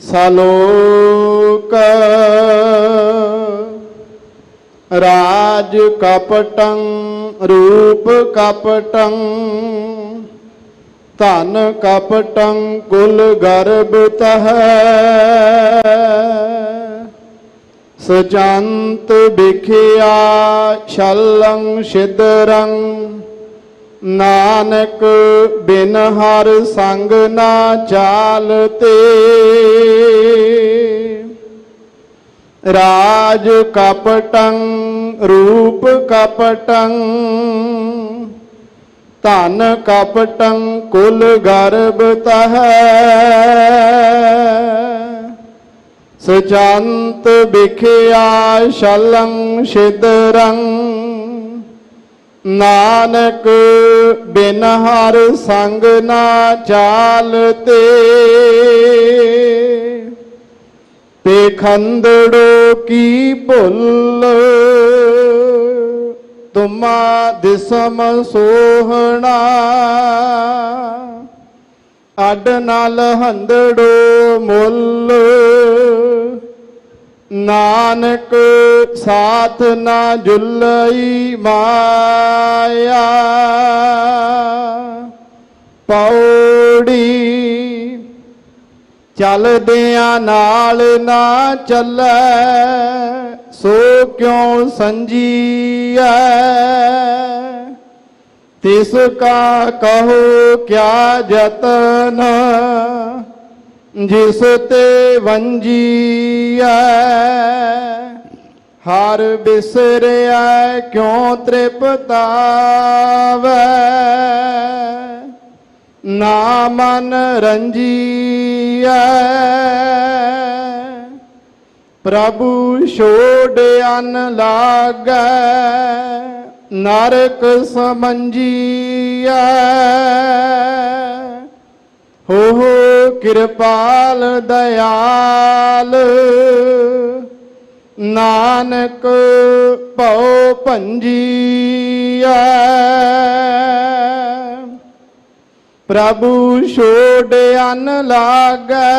सलोक राज कपटं रूप कपटं धन कपटं कुल गर्भतः सजंत बिखिया शलं सिदरं नानक बिन हर संग ना चालते। राज कपटं रूप कपटं धन कपटं कुल गर्भतः सजंत बिखिया शलं सिदरं नानक बिन हर संग ना चालते। पेखंदड़ो की भुल तुमा दिसम सोहना अड नाल हंदड़ो मुल नानक साथ ना जुलई माया। पौड़ी चलदियां नाल ना चलै सो क्यों संजीए। तिसका कहो क्या जतन जिस ते वंजीए। हर बिसरिया क्यों तृपतावै ना मन रंजीए। प्रभु छोड़ अन लागै नरक समंजीए। हो कृपाल दयाल नानक पौ भंजीए। प्रभु छोड़ अन लागै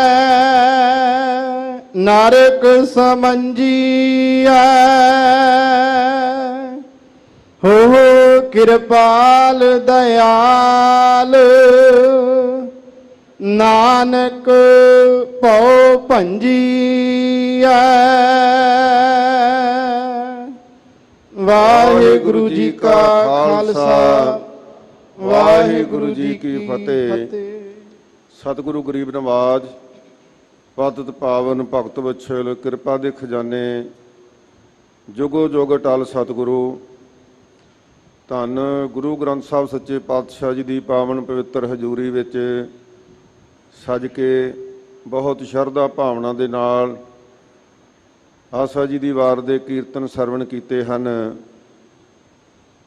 नरक समंजीए। हो कृपाल दयाल नानक पौ भंजीए। वाहिगुरु जी का खालसा वाहिगुरु जी की फतेह। सतगुरु गरीब नवाज पतित पावन भगत वत्सल किरपा दे खजाने जुगो जुग अटल सतगुरु धन गुरु ग्रंथ साहब सच्चे पातशाह जी की पावन पवित्र हजूरी विच सज के बहुत शरधा भावना दे नाल आसा जी दी वार दे कीर्तन सरवण कीते हन।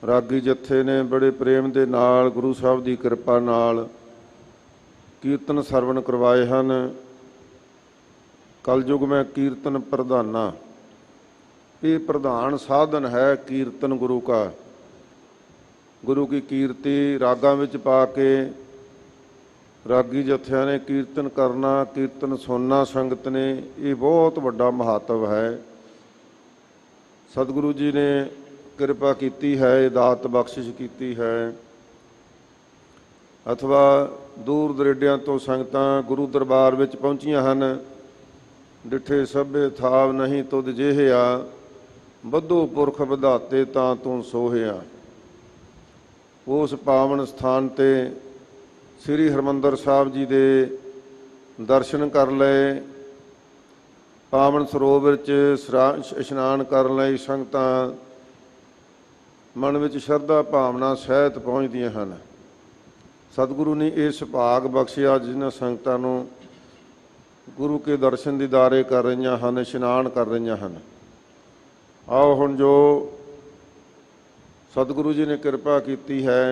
रागी जत्थे ने बड़े प्रेम दे नाल गुरु साहब की कृपा नाल कीर्तन सरवण करवाए हैं। कलयुग में कीर्तन प्रधाना, ये प्रधान साधन है कीर्तन गुरु का। गुरु की कीर्ति रागां विच पा के रागी जत्थियां ने कीर्तन करना, कीर्तन सुनना संगत ने, ये बहुत वड्डा महत्व है। सतगुरु जी ने कृपा की है, दात बख्शिश की है। अथवा दूर दरेडियां तो संगतां गुरु दरबार विच पहुंचियां हन। डिठे सभे थाव नहीं तुद जेहिया, बद्धो पुरख विधाते तां तूं सोहिया। उस पावन स्थान ते श्री हरमंदर साहब जी दे दर्शन कर लए। पावन सरोवर च इशनान कर लई संगतां मन विच शरधा भावना सहित पहुँचदियां हन। सतगुरु ने ये सुभाग बख्शिया जिन्हां संगतां नूं गुरु के दर्शन दीदारे कर रही हैं, इशनान कर रही हैं। आओ हुण जो सतगुरु जी ने कृपा की है,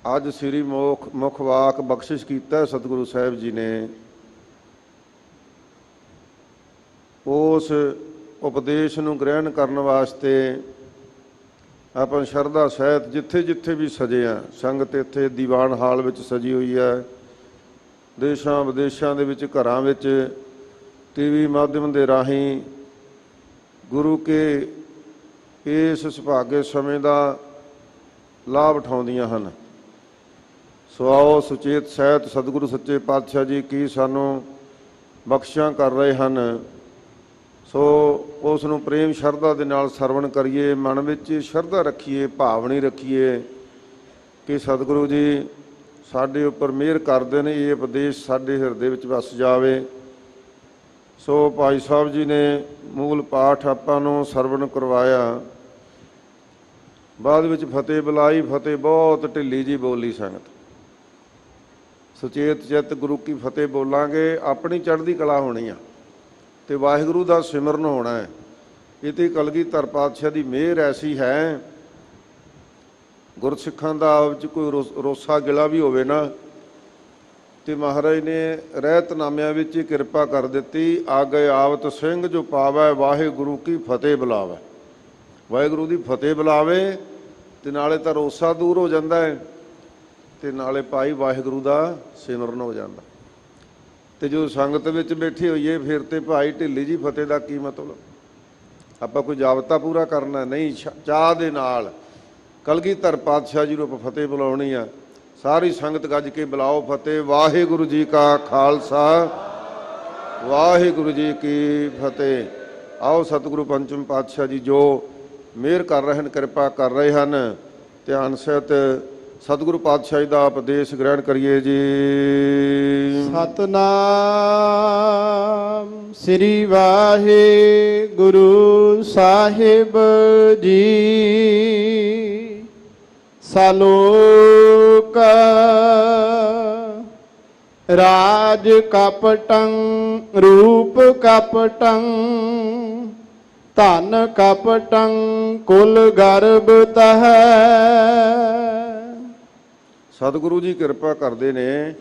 अज श्री मुख वाक बख्शिश किया सतगुरु साहब जी ने, उस उपदेश नूं ग्रहण करने वास्ते अपन शरधा सहित जिथे जिथे भी सजे हैं। संगत इत्थे दीवान हाल विच सजी हुई है, ਦੇਸ਼ਾਂ ਵਿਦੇਸ਼ਾਂ ਦੇ ਵਿੱਚ, ਘਰਾਂ ਵਿੱਚ ਟੀਵੀ ਮਾਧਿਅਮ ਦੇ ਰਾਹੀਂ ਗੁਰੂ ਕੇ ਇਸ ਸੁਭਾਗੇ ਸਮੇਂ ਦਾ ਲਾਭ ਉਠਾਉਂਦੀਆਂ ਹਨ। ਸੋ ਆਓ ਸੁਚੇਤ ਸਹਿਤ ਸਤਿਗੁਰੂ ਸੱਚੇ ਪਾਤਸ਼ਾਹ ਜੀ ਕੀ ਸਾਨੂੰ ਬਖਸ਼ਿਸ਼ਾਂ ਕਰ ਰਹੇ ਹਨ, ਸੋ ਉਸ ਨੂੰ ਪ੍ਰੇਮ ਸ਼ਰਧਾ ਦੇ ਨਾਲ ਸਰਵਣ ਕਰੀਏ, ਮਨ ਵਿੱਚ ਸ਼ਰਧਾ ਰੱਖੀਏ, ਭਾਵਨੀ ਰੱਖੀਏ ਕਿ ਸਤਿਗੁਰੂ ਜੀ ਸਾਡੇ ਉੱਪਰ ਮਿਹਰ ਕਰਦੇ ਨੇ, ਇਹ ਉਪਦੇਸ਼ ਸਾਡੇ ਹਿਰਦੇ ਵਿੱਚ ਵਸ ਜਾਵੇ। ਸੋ ਭਾਈ ਸਾਹਿਬ ਜੀ ਨੇ ਮੂਲ ਪਾਠ ਆਪਾਂ ਨੂੰ ਸਰਵਣ ਕਰਵਾਇਆ, ਬਾਅਦ ਵਿੱਚ ਫਤਿਹ ਬੁਲਾਈ। ਫਤਿਹ ਬਹੁਤ ਢਿੱਲੀ ਜੀ ਬੋਲੀ ਸੰਗਤ। ਸੁਚੇਤ ਚਿੱਤ ਗੁਰੂ ਕੀ ਫਤਿਹ ਬੋਲਾਂਗੇ, ਆਪਣੀ ਚੜ੍ਹਦੀ ਕਲਾ ਹੋਣੀ ਆ ਤੇ ਵਾਹਿਗੁਰੂ ਦਾ ਸਿਮਰਨ ਹੋਣਾ ਹੈ। ਇਹ ਤੇ ਕਲਗੀਧਰ ਪਾਤਸ਼ਾਹ ਦੀ ਮਿਹਰ ਐਸੀ ਹੈ, ਗੁਰਸਿੱਖਾਂ ਦਾ ਵਿੱਚ ਕੋਈ ਰੋਸਾ ਗਿਲਾ ਵੀ ਹੋਵੇ ਨਾ ਤੇ ਮਹਾਰਾਜ ਨੇ ਰਹਿਤਨਾਮਿਆਂ ਵਿੱਚ ਕਿਰਪਾ ਕਰ ਦਿੱਤੀ। ਆ ਗਏ ਆਵਤ ਸਿੰਘ ਜੋ ਪਾਵੈ, ਵਾਹਿਗੁਰੂ ਕੀ ਫਤਿਹ ਬੁਲਾਵੇ। ਵਾਹਿਗੁਰੂ ਦੀ ਫਤਿਹ ਬੁਲਾਵੇ ਤੇ ਨਾਲੇ ਤਾਂ ਰੋਸਾ ਦੂਰ ਹੋ ਜਾਂਦਾ ਹੈ ਤੇ ਨਾਲੇ ਭਾਈ ਵਾਹਿਗੁਰੂ ਦਾ ਸਿਮਰਨ ਹੋ ਜਾਂਦਾ। ਤੇ ਜੋ ਸੰਗਤ ਵਿੱਚ ਬੈਠੀ ਹੋਈਏ ਫਿਰ ਤੇ ਭਾਈ ਢਿੱਲੀ ਜੀ ਫਤਿਹ ਦਾ ਕੀ ਮਤਲਬ? ਆਪਾਂ ਕੋਈ ਜਾਬਤਾ ਪੂਰਾ ਕਰਨਾ ਨਹੀਂ, ਚਾਹ ਦੇ ਨਾਲ ਕਲਗੀਧਰ ਪਾਤਸ਼ਾਹ ਜੀ ਨੂੰ ਆਪਾਂ ਫਤਿਹ ਬੁਲਾਉਣੀ ਆ। ਸਾਰੀ ਸੰਗਤ ਗੱਜ ਕੇ ਬੁਲਾਓ ਫਤਿਹ। ਵਾਹਿਗੁਰੂ ਜੀ ਕਾ ਖਾਲਸਾ, ਵਾਹਿਗੁਰੂ ਜੀ ਕੀ ਫਤਿਹ। ਆਓ ਸਤਿਗੁਰੂ ਪੰਚਮ ਪਾਤਸ਼ਾਹ ਜੀ ਜੋ ਮਿਹਰ ਕਰ ਰਹੇ ਹਨ, ਕਿਰਪਾ ਕਰ ਰਹੇ ਹਨ, ਧਿਆਨ ਸਹਿਤ ਸਤਿਗੁਰੂ ਪਾਤਸ਼ਾਹ ਜੀ ਦਾ ਉਪਦੇਸ਼ ਗ੍ਰਹਿਣ ਕਰੀਏ ਜੀ। ਸਤਨਾਮ ਸ੍ਰੀ ਵਾਹਿਗੁਰੂ ਸਾਹਿਬ ਜੀ। ਸਲੋਕ ਰਾਜ ਕਪਟੰ ਰੂਪ ਕਪਟੰ ਧਨ ਕਪਟੰ ਕੁਲ ਗਰਭ ਤਹ। ਸਤਿਗੁਰੂ ਜੀ ਕਿਰਪਾ ਕਰਦੇ ਨੇ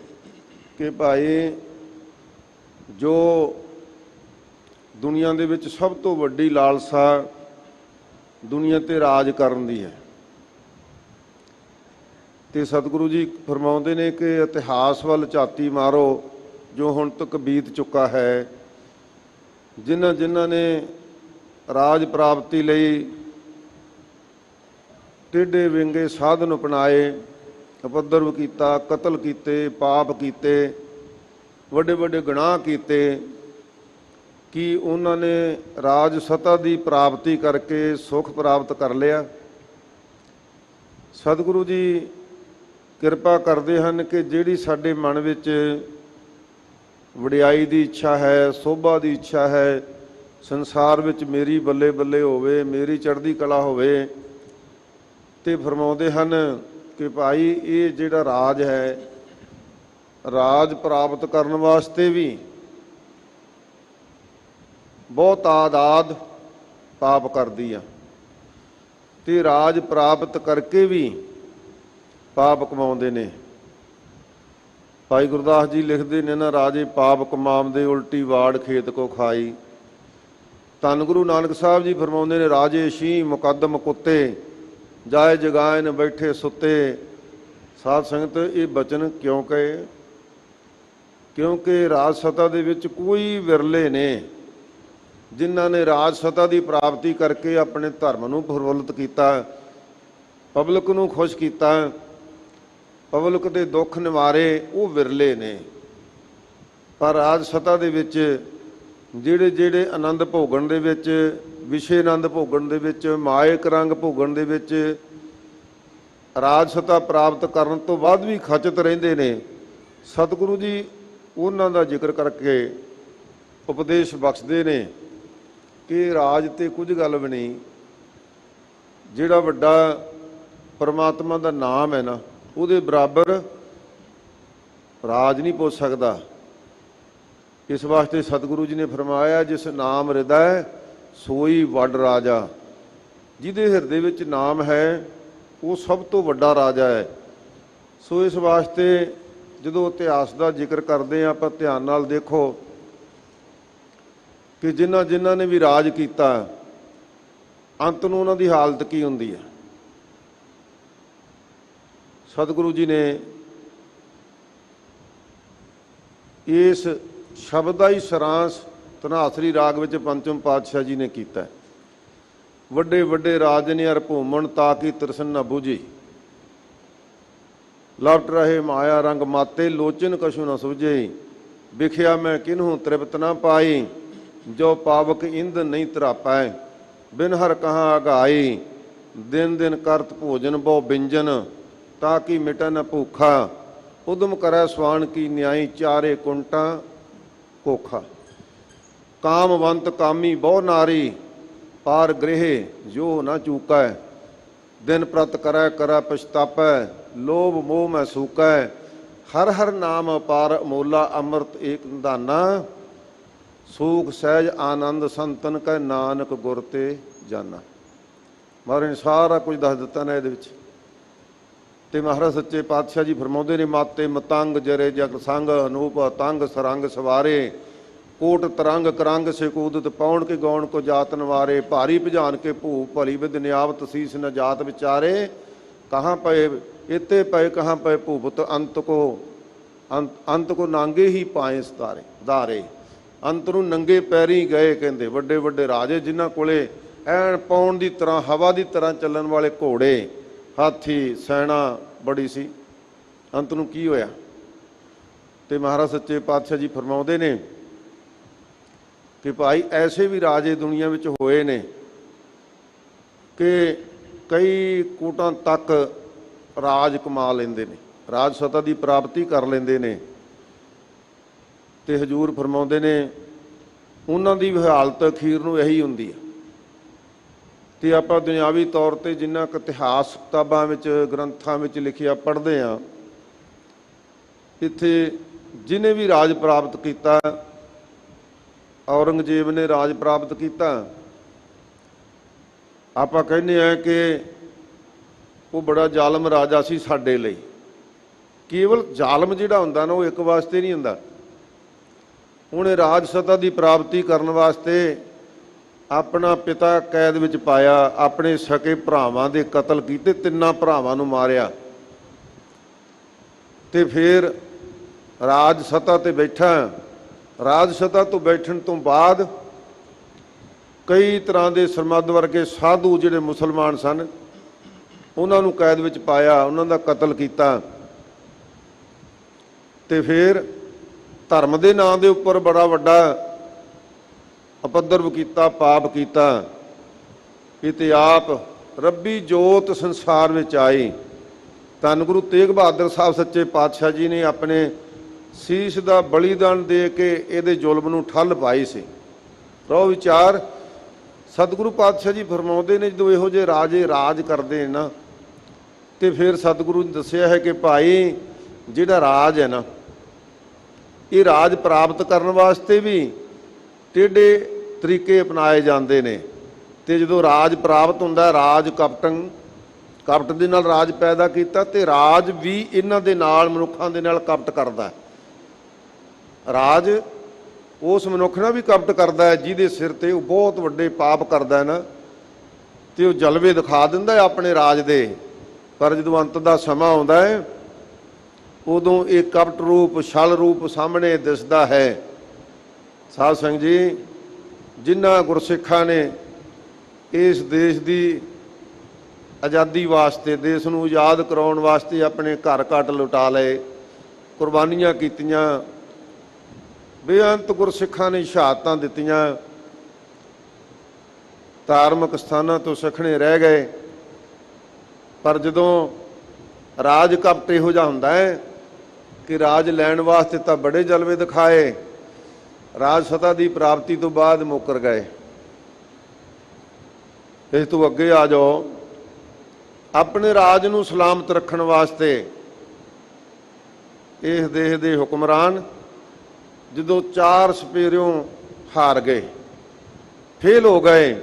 ਕਿ ਭਾਈ ਜੋ ਦੁਨੀਆ ਦੇ ਵਿੱਚ ਸਭ ਤੋਂ ਵੱਡੀ ਲਾਲਸਾ ਦੁਨੀਆ ਤੇ ਰਾਜ ਕਰਨ ਦੀ ਹੈ, ਤੇ ਸਤਿਗੁਰੂ ਜੀ ਫਰਮਾਉਂਦੇ ਨੇ ਕਿ ਇਤਿਹਾਸ ਵੱਲ ਝਾਤੀ ਮਾਰੋ ਜੋ ਹੁਣ ਤੱਕ ਬੀਤ ਚੁੱਕਾ ਹੈ। ਜਿਨ੍ਹਾਂ ਜਿਨ੍ਹਾਂ ਨੇ ਰਾਜ ਪ੍ਰਾਪਤੀ ਲਈ ਟੇਢੇ ਵਿੰਗੇ ਸਾਧਨ ਅਪਣਾਏ, ਉਪਦਰਵ ਕੀਤਾ, ਕਤਲ ਕੀਤੇ, ਪਾਪ ਕੀਤੇ, ਵੱਡੇ ਵੱਡੇ ਗੁਨਾਹ ਕੀਤੇ, ਕਿ ਉਹਨਾਂ ਨੇ ਰਾਜ ਸਤਾ ਦੀ ਪ੍ਰਾਪਤੀ ਕਰਕੇ ਸੁੱਖ ਪ੍ਰਾਪਤ ਕਰ ਲਿਆ? ਸਤਿਗੁਰੂ ਜੀ ਕਿਰਪਾ ਕਰਦੇ ਹਨ ਕਿ ਜਿਹੜੀ ਸਾਡੇ ਮਨ ਵਿੱਚ ਵਡਿਆਈ ਦੀ ਇੱਛਾ ਹੈ, ਸੋਭਾ ਦੀ ਇੱਛਾ ਹੈ, ਸੰਸਾਰ ਵਿੱਚ ਮੇਰੀ ਬੱਲੇ ਬੱਲੇ ਹੋਵੇ, ਮੇਰੀ ਚੜ੍ਹਦੀ ਕਲਾ ਹੋਵੇ, ਤੇ ਫਰਮਾਉਂਦੇ ਹਨ ਕਿ ਭਾਈ ਇਹ ਜਿਹੜਾ ਰਾਜ ਹੈ, ਰਾਜ ਪ੍ਰਾਪਤ ਕਰਨ ਵਾਸਤੇ ਵੀ ਬਹੁਤ ਆਦਾਦ ਪਾਪ ਕਰਦੀ ਆ, ਤੇ ਰਾਜ ਪ੍ਰਾਪਤ ਕਰਕੇ ਵੀ ਪਾਪ ਕਮਾਉਂਦੇ ਨੇ। ਭਾਈ ਗੁਰਦਾਸ ਜੀ ਲਿਖਦੇ ਨੇ ਨਾ, ਰਾਜੇ ਪਾਪ ਕਮਾਉਂਦੇ ਉਲਟੀ ਵਾੜ ਖੇਤ ਕੋ ਖਾਈ। ਧੰਨ ਗੁਰੂ ਨਾਨਕ ਸਾਹਿਬ ਜੀ ਫਰਮਾਉਂਦੇ ਨੇ, ਰਾਜੇ ਸ਼ੀਂਹ ਮੁਕੱਦਮ ਕੁੱਤੇ ਜਾਏ ਜਗਾਏ ਨ ਬੈਠੇ ਸੁੱਤੇ। ਸਾਧ ਸੰਗਤ ਇਹ ਬਚਨ ਕਿਉਂ ਕਹੇ? ਕਿਉਂਕਿ ਰਾਜ ਸਤਾ ਦੇ ਵਿੱਚ ਕੋਈ ਵਿਰਲੇ ਨੇ ਜਿਨ੍ਹਾਂ ਨੇ ਰਾਜ ਸਤਾ ਦੀ ਪ੍ਰਾਪਤੀ ਕਰਕੇ ਆਪਣੇ ਧਰਮ ਨੂੰ ਪ੍ਰਫੁੱਲਤ ਕੀਤਾ, ਪਬਲਿਕ ਨੂੰ ਖੁਸ਼ ਕੀਤਾ, ਪਬਲਿਕ ਦੇ ਦੁੱਖ ਨਿਵਾਰੇ, ਉਹ ਵਿਰਲੇ ਨੇ। ਪਰ ਰਾਜ ਸਤਾ ਦੇ ਵਿੱਚ ਜਿਹੜੇ ਜਿਹੜੇ ਆਨੰਦ ਭੋਗਣ ਦੇ ਵਿੱਚ, ਵਿਸ਼ੇ ਆਨੰਦ ਭੋਗਣ ਦੇ ਵਿੱਚ, ਮਾਇਕ ਰੰਗ ਭੋਗਣ ਦੇ ਵਿੱਚ, ਰਾਜ ਸਤਾ ਪ੍ਰਾਪਤ ਕਰਨ ਤੋਂ ਬਾਅਦ ਵੀ ਖਚਤ ਰਹਿੰਦੇ ਨੇ, ਸਤਿਗੁਰੂ ਜੀ ਉਹਨਾਂ ਦਾ ਜ਼ਿਕਰ ਕਰਕੇ ਉਪਦੇਸ਼ ਬਖਸ਼ਦੇ ਨੇ ਕਿ ਰਾਜ ਤੇ ਕੁਝ ਗੱਲ ਵੀ ਨਹੀਂ। ਜਿਹੜਾ ਵੱਡਾ ਪਰਮਾਤਮਾ ਦਾ ਨਾਮ ਹੈ ਨਾ, ਉਹਦੇ ਬਰਾਬਰ ਰਾਜ ਨਹੀਂ ਪੁੱਛ ਸਕਦਾ। ਇਸ ਵਾਸਤੇ ਸਤਿਗੁਰੂ ਜੀ ਨੇ ਫਰਮਾਇਆ, ਜਿਸ ਨਾਮ ਹਿਰਦੈ ਸੋਈ ਵੱਡ ਰਾਜਾ। ਜਿਹਦੇ ਹਿਰਦੇ ਵਿੱਚ ਨਾਮ ਹੈ ਉਹ ਸਭ ਤੋਂ ਵੱਡਾ ਰਾਜਾ ਹੈ। ਸੋ ਇਸ ਵਾਸਤੇ ਜਦੋਂ ਇਤਿਹਾਸ ਦਾ ਜ਼ਿਕਰ ਕਰਦੇ ਹਾਂ, ਆਪਾਂ ਧਿਆਨ ਨਾਲ ਦੇਖੋ ਕਿ ਜਿਨ੍ਹਾਂ ਜਿਨ੍ਹਾਂ ਨੇ ਵੀ ਰਾਜ ਕੀਤਾ, ਅੰਤ ਨੂੰ ਉਹਨਾਂ ਦੀ ਹਾਲਤ ਕੀ ਹੁੰਦੀ ਹੈ। ਸਤਿਗੁਰੂ ਜੀ ਨੇ ਇਸ ਸ਼ਬਦ ਦਾ ਹੀ ਸਾਰਾਂਸ਼ ਧਨਾਸਰੀ ਰਾਗ ਵਿੱਚ ਪੰਚਮ ਪਾਤਸ਼ਾਹ ਜੀ ਨੇ ਕੀਤਾ। ਵੱਡੇ ਵੱਡੇ ਰਾਜ ਨੇ ਅਰ ਭੂਮਣ ਤਾ ਕੀ ਤਰਸਨ ਨਾ ਬੁਝੀ, ਲਵਟ ਰਹੇ ਮਾਇਆ ਰੰਗ ਮਾਤੇ ਲੋਚਨ ਕਛੂ ਨਾ ਸੁਝੇ, ਵਿਖਿਆ ਮੈਂ ਕਿਨਹੂ ਤ੍ਰਿਪਤ ਨਾ ਪਾਈ, ਜੋ ਪਾਵਕ ਇੰਦ ਨਹੀਂ ਤਰਾਪੈ, ਬਿਨ ਹਰ ਕਹਾਂ ਅਗਾਈ, ਦਿਨ ਦਿਨ ਕਰਤ ਭੋਜਨ ਬਹੁ ਬਿੰਜਨ, ਤਾਂ ਕਿ ਮਿਟੈ ਨ ਭੂਖਾ, ਉਦਮ ਕਰੈ ਸਵਾਨ ਕੀ ਨਿਆਈ, ਚਾਰੇ ਕੁੰਟਾਂ ਕੋਖਾ। ਕਾਮਵੰਤ ਕਾਮੀ ਬਹੁ ਨਾਰੀ, ਪਾਰ ਗ੍ਰਹਿ ਜੋ ਨਾ ਚੂਕੈ, ਦਿਨ ਪ੍ਰਤ ਕਰੈ ਕਰੈ ਪਛਤਾਪੈ, ਲੋਭ ਮੋਹ ਮੈਂ ਸੂਕੈ, ਹਰ ਹਰ ਨਾਮ ਅਪਾਰ ਅਮੋਲਾ, ਅੰਮ੍ਰਿਤ ਏਕ ਨਿਧਾਨਾ, ਸੂਖ ਸਹਿਜ ਆਨੰਦ ਸੰਤਨ ਕੈ, ਨਾਨਕ ਗੁਰ ਤੇ ਜਾਨਾ। ਮਹਾਰਾਜ ਨੇ ਸਾਰਾ ਕੁਝ ਦੱਸ ਦਿੱਤਾ ਨਾ ਇਹਦੇ ਵਿੱਚ। ਤੇ ਮਹਾਰਾਜ ਸੱਚੇ ਪਾਤਸ਼ਾਹ ਜੀ ਫਰਮਾਉਂਦੇ ਨੇ, ਮਾਤੇ ਮਤੰਗ ਜਰੇ ਜਗ ਸੰਗ, ਅਨੂਪ ਤੰਗ ਸਰੰਗ ਸਵਾਰੇ, ਕੋਟ ਤਰੰਗ ਕਰੰਗ ਸਿਕੂਦਤ, ਪਾਉਣ ਕੇ ਗਾਉਣ ਕੋ ਜਾਤ ਨਵਾਰੇ, ਭਾਰੀ ਭਜਾਨ ਕੇ ਭੂ ਭਲੀ ਵਿਦ ਨਿਆਵਤ, ਸੀਸ ਨ ਜਾਤ ਵਿਚਾਰੇ, ਕਹਾਂ ਪਏ ਇਤੇ ਪਏ ਕਹਾਂ ਪਏ ਭੂਪਤ, ਅੰਤ ਕੋ ਨਾਂਗੇ ਹੀ ਪਾਏ ਸਤਾਰੇ ਧਾਰੇ। ਅੰਤ ਨੂੰ ਨੰਗੇ ਪੈਰੀ ਗਏ, ਕਹਿੰਦੇ ਵੱਡੇ ਵੱਡੇ ਰਾਜੇ ਜਿਨ੍ਹਾਂ ਕੋਲੇ ਐਨ ਪਾਉਣ ਦੀ ਤਰ੍ਹਾਂ ਹਵਾ ਦੀ ਤਰ੍ਹਾਂ ਚੱਲਣ ਵਾਲੇ ਘੋੜੇ, ਹਾਥੀ, ਸੈਨਾ ਬੜੀ ਸੀ, ਅੰਤ ਨੂੰ ਕੀ ਹੋਇਆ? ਤੇ ਮਹਾਰਾਜ ਸੱਚੇ ਪਾਤਸ਼ਾਹ ਜੀ ਫਰਮਾਉਂਦੇ ਨੇ ਕਿ ਭਾਈ ਐਸੇ ਵੀ ਰਾਜੇ ਦੁਨੀਆ ਵਿੱਚ ਹੋਏ ਨੇ ਕਿ ਕਈ ਕੋਟਾਂ ਤੱਕ ਰਾਜ ਕਮਾ ਲੈਂਦੇ ਨੇ, ਰਾਜ ਸਤਾ ਦੀ ਪ੍ਰਾਪਤੀ ਕਰ ਲੈਂਦੇ ਨੇ। ਤੇ ਹਜ਼ੂਰ ਫਰਮਾਉਂਦੇ ਨੇ ਉਹਨਾਂ ਦੀ ਹਾਲਤ ਅਖੀਰ ਨੂੰ ਇਹੀ ਹੁੰਦੀ ਹੈ। ਤੇ ਆਪਾਂ ਦੁਨਿਆਵੀ ਤੌਰ ਤੇ ਜਿੰਨਾ ਕੁ ਇਤਿਹਾਸ ਕਿਤਾਬਾਂ ਵਿੱਚ ਗ੍ਰੰਥਾਂ ਵਿੱਚ ਲਿਖਿਆ ਪੜ੍ਹਦੇ ਹਾਂ, ਇੱਥੇ ਜਿਹਨੇ ਵੀ ਰਾਜ ਪ੍ਰਾਪਤ ਕੀਤਾ, ਔਰੰਗਜ਼ੇਬ ਨੇ ਰਾਜ ਪ੍ਰਾਪਤ ਕੀਤਾ, ਆਪਾਂ ਕਹਿੰਦੇ ਹਾਂ ਕਿ ਉਹ ਬੜਾ ਜ਼ਾਲਮ ਰਾਜਾ ਸੀ ਸਾਡੇ ਲਈ। ਕੇਵਲ ਜ਼ਾਲਮ ਜਿਹੜਾ ਹੁੰਦਾ ਨਾ, ਉਹ ਇੱਕ ਵਾਸਤੇ ਨਹੀਂ ਹੁੰਦਾ। ਉਹਨੇ ਰਾਜ ਸਤਾ ਦੀ ਪ੍ਰਾਪਤੀ ਕਰਨ ਵਾਸਤੇ ਆਪਣਾ ਪਿਤਾ ਕੈਦ ਵਿੱਚ ਪਾਇਆ, ਆਪਣੇ ਸਕੇ ਭਰਾਵਾਂ ਦੇ ਕਤਲ ਕੀਤੇ, ਤਿੰਨਾਂ ਭਰਾਵਾਂ ਨੂੰ ਮਾਰਿਆ, ਤੇ ਫਿਰ ਰਾਜ ਸਤਾ ਤੇ ਬੈਠਾ। ਰਾਜ ਸਤਾ ਤੋਂ ਬੈਠਣ ਤੋਂ ਬਾਅਦ ਕਈ ਤਰ੍ਹਾਂ ਦੇ ਸਰਮੱਧ ਵਰਗੇ ਸਾਧੂ ਜਿਹੜੇ ਮੁਸਲਮਾਨ ਸਨ, ਉਹਨਾਂ ਨੂੰ ਕੈਦ ਵਿੱਚ ਪਾਇਆ, ਉਹਨਾਂ ਦਾ ਕਤਲ ਕੀਤਾ। ਤੇ ਫਿਰ ਧਰਮ ਦੇ ਨਾਂ ਦੇ ਉੱਪਰ ਬੜਾ ਵੱਡਾ ਅਪਦਰਵ ਕੀਤਾ, ਪਾਪ ਕੀਤਾ। ਇਹ ਤੇ ਆਪ ਰੱਬੀ ਜੋਤ ਸੰਸਾਰ ਵਿੱਚ ਆਈ। ਧੰਨ ਗੁਰੂ ਤੇਗ ਬਹਾਦਰ ਸਾਹਿਬ ਸੱਚੇ ਪਾਤਸ਼ਾਹ ਜੀ ਨੇ ਆਪਣੇ ਸੀਸ ਦਾ ਬਲੀਦਾਨ ਦੇ ਕੇ ਇਹਦੇ ਜ਼ੁਲਮ ਨੂੰ ਠੱਲ ਪਾਈ ਸੀ। ਰੋ ਵਿਚਾਰ ਸਤਿਗੁਰੂ ਪਾਤਸ਼ਾਹ ਜੀ ਫਰਮਾਉਂਦੇ ਨੇ, ਜਦੋਂ ਇਹੋ ਜਿਹੇ ਰਾਜੇ ਰਾਜ ਕਰਦੇ ਨਾ, ਤੇ ਫਿਰ ਸਤਿਗੁਰੂ ਨੇ ਦੱਸਿਆ ਹੈ ਕਿ ਭਾਈ ਜਿਹੜਾ ਰਾਜ ਹੈ ਨਾ, ਇਹ ਰਾਜ ਪ੍ਰਾਪਤ ਕਰਨ ਵਾਸਤੇ ਵੀ ਟੇਢੇ ਤਰੀਕੇ ਅਪਣਾਏ ਜਾਂਦੇ ਨੇ। ਤੇ ਜਦੋਂ ਰਾਜ ਪ੍ਰਾਪਤ ਹੁੰਦਾ, ਰਾਜ ਕਪਟ ਦੇ ਨਾਲ ਰਾਜ ਪੈਦਾ ਕੀਤਾ, ਤੇ ਰਾਜ ਵੀ ਇਹਨਾਂ ਦੇ ਨਾਲ, ਮਨੁੱਖਾਂ ਦੇ ਨਾਲ ਕਪਟ ਕਰਦਾ। ਰਾਜ ਉਸ ਮਨੁੱਖ ਨਾਲ ਵੀ ਕਪਟ ਕਰਦਾ ਹੈ ਜਿਹਦੇ ਸਿਰ ਤੇ ਉਹ ਬਹੁਤ ਵੱਡੇ ਪਾਪ ਕਰਦਾ ਨਾ, ਤੇ ਉਹ ਜਲਵੇ ਦਿਖਾ ਦਿੰਦਾ ਹੈ ਆਪਣੇ ਰਾਜ ਦੇ। ਪਰ ਜਦੋਂ ਅੰਤ ਦਾ ਸਮਾਂ ਆਉਂਦਾ ਹੈ, ਉਦੋਂ ਇਹ ਕਪਟ ਰੂਪ, ਛਲ ਰੂਪ ਸਾਹਮਣੇ ਦਿਸਦਾ ਹੈ। ਸਾਧ ਸੰਗਤ ਜੀ, ਜਿਨ੍ਹਾਂ ਗੁਰਸਿੱਖਾਂ ਨੇ ਇਸ ਦੇਸ਼ ਦੀ ਆਜ਼ਾਦੀ ਵਾਸਤੇ, ਦੇਸ਼ ਨੂੰ ਆਜ਼ਾਦ ਕਰਾਉਣ ਵਾਸਤੇ ਆਪਣੇ ਘਰ ਘਾਟ ਲੁਟਾ ਲਏ, ਕੁਰਬਾਨੀਆਂ ਕੀਤੀਆਂ, ਬੇਅੰਤ ਗੁਰਸਿੱਖਾਂ ਨੇ ਸ਼ਹਾਦਤਾਂ ਦਿੱਤੀਆਂ, ਧਾਰਮਿਕ ਸਥਾਨਾਂ ਤੋਂ ਸਖਣੇ ਰਹਿ ਗਏ। ਪਰ ਜਦੋਂ ਰਾਜ ਕਪਟ ਇਹੋ ਜਿਹਾ ਹੁੰਦਾ ਹੈ ਕਿ ਰਾਜ ਲੈਣ ਵਾਸਤੇ ਤਾਂ ਬੜੇ ਜਲਵੇ ਦਿਖਾਏ, ਰਾਜ ਸਤਾ ਦੀ ਪ੍ਰਾਪਤੀ ਤੋਂ ਬਾਅਦ ਮੁੱਕਰ ਗਏ। ਇਸ ਤੋਂ ਅੱਗੇ ਆ ਜਾਓ, ਆਪਣੇ ਰਾਜ ਨੂੰ ਸਲਾਮਤ ਰੱਖਣ ਵਾਸਤੇ ਇਸ ਦੇਸ਼ ਦੇ ਹੁਕਮਰਾਨ ਜਦੋਂ 4 ਸਪੇਰਿਓਂ ਹਾਰ ਗਏ, ਫੇਲ ਹੋ ਗਏ,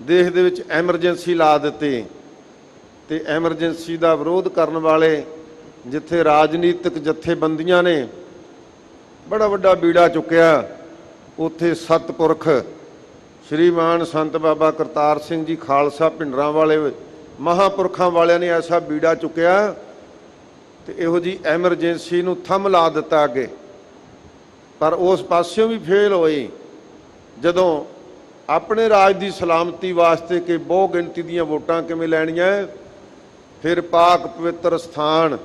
ਦੇਸ਼ ਦੇ ਵਿੱਚ ਐਮਰਜੈਂਸੀ ਲਾ ਦਿੱਤੀ। ਤੇ ਐਮਰਜੈਂਸੀ ਦਾ ਵਿਰੋਧ ਕਰਨ ਵਾਲੇ ਜਿੱਥੇ ਰਾਜਨੀਤਿਕ ਜਥੇਬੰਦੀਆਂ ਨੇ ਬੜਾ ਵੱਡਾ ਬੀੜਾ ਚੁੱਕਿਆ, ਉੱਥੇ ਸਤਪੁਰਖ ਸ਼੍ਰੀਮਾਨ ਸੰਤ ਬਾਬਾ ਕਰਤਾਰ ਸਿੰਘ ਜੀ ਖਾਲਸਾ ਭਿੰਡਰਾਂ ਵਾਲੇ ਮਹਾਂਪੁਰਖਾਂ ਵਾਲਿਆਂ ਨੇ ਐਸਾ ਬੀੜਾ ਚੁੱਕਿਆ, ਤੇ ਇਹੋ ਜਿਹੀ ਐਮਰਜੈਂਸੀ ਨੂੰ ਥੰਮ ਲਾ ਦਿੱਤਾ ਅੱਗੇ। ਪਰ ਉਸ ਪਾਸਿਓਂ ਵੀ ਫੇਲ ਹੋਏ ਜਦੋਂ ਆਪਣੇ ਰਾਜ ਦੀ ਸਲਾਮਤੀ ਵਾਸਤੇ ਕਿ ਬਹੁ ਗਿਣਤੀ ਦੀਆਂ ਵੋਟਾਂ ਕਿਵੇਂ ਲੈਣੀਆਂ। ਫਿਰ ਪਾਕ ਪਵਿੱਤਰ ਸਥਾਨ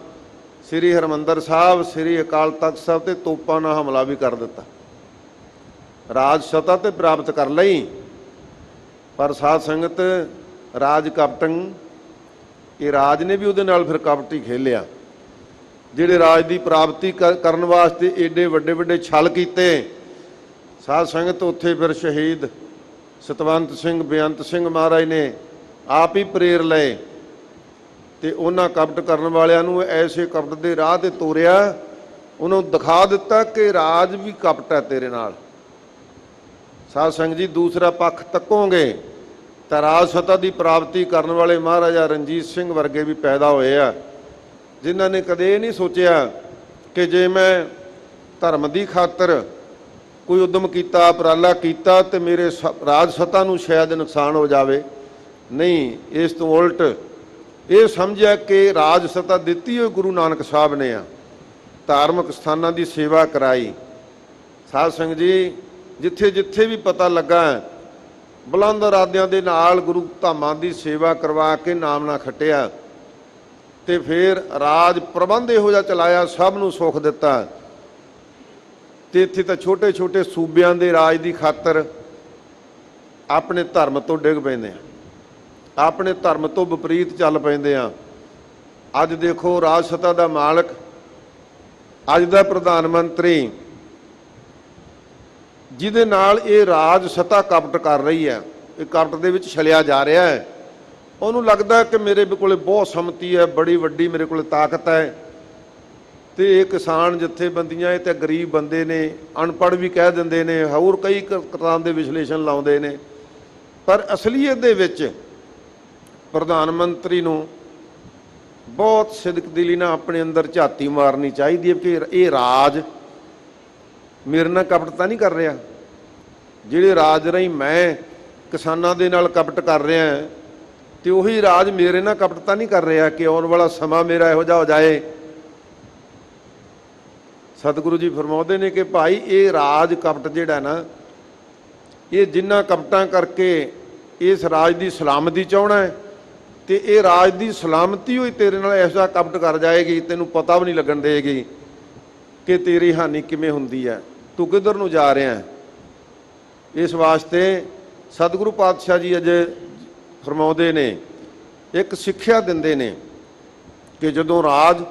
ਸ੍ਰੀ ਹਰਿਮੰਦਰ ਸਾਹਿਬ, ਸ੍ਰੀ ਅਕਾਲ ਤਖਤ ਸਾਹਿਬ ਤੇ ਤੋਪਾਂ ਨਾਲ ਹਮਲਾ ਵੀ ਕਰ ਦਿੱਤਾ। ਰਾਜ ਸਤਾ ਤੇ ਪ੍ਰਾਪਤ ਕਰ ਲਈ, ਪਰ ਸਾਧ ਸੰਗਤ ਰਾਜ ਕਪਟਨ, ਇਹ ਰਾਜ ਨੇ ਵੀ ਉਹਦੇ ਨਾਲ ਫਿਰ ਕਪਟ ਹੀ ਖੇਲਿਆ। ਜਿਹੜੇ ਰਾਜ ਦੀ ਪ੍ਰਾਪਤੀ ਕਰਨ ਵਾਸਤੇ ਏਡੇ ਵੱਡੇ ਵੱਡੇ ਛਲ ਕੀਤੇ, ਸਾਧ ਸੰਗਤ ਉੱਥੇ ਫਿਰ ਸ਼ਹੀਦ ਸਤਵੰਤ ਸਿੰਘ, ਬੇਅੰਤ ਸਿੰਘ ਮਹਾਰਾਜ ਨੇ ਆਪ ਹੀ ਪ੍ਰੇਰ ਲਏ ਤੇ ਉਹਨਾਂ ਕਪਟ ਕਰਨ ਵਾਲਿਆਂ ਨੂੰ ਐਸੇ ਕਪਟ ਦੇ ਰਾਹ ਤੇ ਤੋਰਿਆ, ਉਹਨੂੰ ਦਿਖਾ ਦਿੱਤਾ ਕਿ ਰਾਜ ਵੀ ਕਪਟ ਹੈ ਤੇਰੇ ਨਾਲ। ਸਾਧ ਸੰਗਤ ਜੀ, ਦੂਸਰਾ ਪੱਖ ਤੱਕੋਗੇ ਤਾਂ ਰਾਜ ਸਤਾ ਦੀ ਪ੍ਰਾਪਤੀ ਕਰਨ ਵਾਲੇ ਮਹਾਰਾਜਾ ਰਣਜੀਤ ਸਿੰਘ ਵਰਗੇ ਵੀ ਪੈਦਾ ਹੋਏ ਆ, ਜਿਨ੍ਹਾਂ ਨੇ ਕਦੇ ਇਹ ਨਹੀਂ ਸੋਚਿਆ ਕਿ ਜੇ ਮੈਂ ਧਰਮ ਦੀ ਖਾਤਰ ਕੋਈ ਉਦਮ ਕੀਤਾ, ਉਪਰਾਲਾ ਕੀਤਾ ਤੇ ਮੇਰੇ ਰਾਜ ਸਤਾ ਨੂੰ ਸ਼ਾਇਦ ਨੁਕਸਾਨ ਹੋ ਜਾਵੇ। ਨਹੀਂ, ਇਸ ਤੋਂ ਉਲਟ ਇਹ ਸਮਝਿਆ ਕਿ ਰਾਜ ਸਤਾ ਦਿੱਤੀ ਹੋਈ ਗੁਰੂ ਨਾਨਕ ਸਾਹਿਬ ਨੇ ਆ, ਧਾਰਮਿਕ ਸਥਾਨਾਂ ਦੀ ਸੇਵਾ ਕਰਾਈ। ਸਾਧ ਸੰਗਤ ਜੀ, ਜਿੱਥੇ ਜਿੱਥੇ ਵੀ ਪਤਾ ਲੱਗਾ ਬੁਲੰਦ ਇਰਾਦਿਆਂ ਦੇ ਨਾਲ ਗੁਰੂ ਧਾਮਾਂ ਦੀ ਸੇਵਾ ਕਰਵਾ ਕੇ ਨਾਮ ਨਾ ਖੱਟਿਆ ਤੇ ਫਿਰ ਰਾਜ ਪ੍ਰਬੰਧ ਇਹੋ ਜਿਹਾ ਚਲਾਇਆ, ਸਭ ਨੂੰ ਸੁੱਖ ਦਿੱਤਾ। ਤੇ ਇੱਥੇ ਤਾਂ ਛੋਟੇ ਛੋਟੇ ਸੂਬਿਆਂ ਦੇ ਰਾਜ ਦੀ ਖਾਤਰ ਆਪਣੇ ਧਰਮ ਤੋਂ ਡਿੱਗ ਪੈਂਦੇ ਆ, ਆਪਣੇ ਧਰਮ ਤੋਂ ਵਿਪਰੀਤ ਚੱਲ ਪੈਂਦੇ ਆ। ਅੱਜ ਦੇਖੋ, ਰਾਜ ਸਤਾ ਦਾ ਮਾਲਕ, ਅੱਜ ਦਾ ਪ੍ਰਧਾਨ ਮੰਤਰੀ, ਜਿਹਦੇ ਨਾਲ ਇਹ ਰਾਜ ਸਤਾ ਕਪਟ ਕਰ ਰਹੀ ਹੈ, ਇਹ ਕਪਟ ਦੇ ਵਿੱਚ ਛਲਿਆ ਜਾ ਰਿਹਾ ਹੈ। ਉਹਨੂੰ ਲੱਗਦਾ ਕਿ ਮੇਰੇ ਕੋਲੇ ਬਹੁਤ ਸੰਮਤੀ ਹੈ, ਬੜੀ ਵੱਡੀ ਮੇਰੇ ਕੋਲੇ ਤਾਕਤ ਹੈ ਤੇ ਇਹ ਕਿਸਾਨ ਜਥੇਬੰਦੀਆਂ, ਇਹ ਤਾਂ ਗਰੀਬ ਬੰਦੇ ਨੇ, ਅਨਪੜ੍ਹ ਵੀ ਕਹਿ ਦਿੰਦੇ ਨੇ, ਹੋਰ ਕਈ ਤਰ੍ਹਾਂ ਦੇ ਵਿਸ਼ਲੇਸ਼ਣ ਲਾਉਂਦੇ ਨੇ। ਪਰ ਅਸਲੀਅਤ ਦੇ ਵਿੱਚ ਪ੍ਰਧਾਨ ਮੰਤਰੀ ਨੂੰ ਬਹੁਤ ਸਿਦਕਦਿਲੀ ਨਾਲ ਆਪਣੇ ਅੰਦਰ ਝਾਤੀ ਮਾਰਨੀ ਚਾਹੀਦੀ ਹੈ ਕਿ ਇਹ ਰਾਜ ਮੇਰੇ ਨਾਲ ਕਪਟ ਤਾਂ ਨਹੀਂ ਕਰ ਰਿਹਾ। ਜਿਹੜੇ ਰਾਜ ਰਾਹੀਂ ਮੈਂ ਕਿਸਾਨਾਂ ਦੇ ਨਾਲ ਕਪਟ ਕਰ ਰਿਹਾ ਤੇ ਉਹੀ ਰਾਜ ਮੇਰੇ ਨਾਲ ਕਪਟ ਤਾਂ ਨਹੀਂ ਕਰ ਰਿਹਾ ਕਿ ਆਉਣ ਵਾਲਾ ਸਮਾਂ ਮੇਰਾ ਇਹੋ ਜਿਹਾ ਹੋ ਜਾਏ। ਸਤਿਗੁਰੂ ਜੀ ਫਰਮਾਉਂਦੇ ਨੇ ਕਿ ਭਾਈ, ਇਹ ਰਾਜ ਕਪਟ ਜਿਹੜਾ ਨਾ, ਇਹ ਜਿੰਨਾ ਕਪਟਾਂ ਕਰਕੇ ਇਸ ਰਾਜ ਦੀ ਸਲਾਮਤੀ ਚਾਹੁੰਦਾ ਹੈ ਤੇ ਇਹ ਰਾਜ ਦੀ ਸਲਾਮਤੀ ਹੋਈ ਤੇਰੇ ਨਾਲ ਐਸਾ ਕਪਟ ਕਰ ਜਾਏਗੀ, ਤੈਨੂੰ ਪਤਾ ਵੀ ਨਹੀਂ ਲੱਗਣ ਦੇਗੀ ਕਿ ਤੇਰੀ ਹਾਨੀ ਕਿਵੇਂ ਹੁੰਦੀ ਹੈ, ਤੂੰ ਕਿੱਧਰ ਨੂੰ ਜਾ ਰਿਹਾ ਹੈ। ਇਸ ਵਾਸਤੇ ਸਤਿਗੁਰੂ ਪਾਤਸ਼ਾਹ ਜੀ ਅਜੇ ਫਰਮਾਉਂਦੇ ਨੇ, ਇੱਕ ਸਿੱਖਿਆ ਦਿੰਦੇ ਨੇ ਕਿ ਜਦੋਂ ਰਾਜ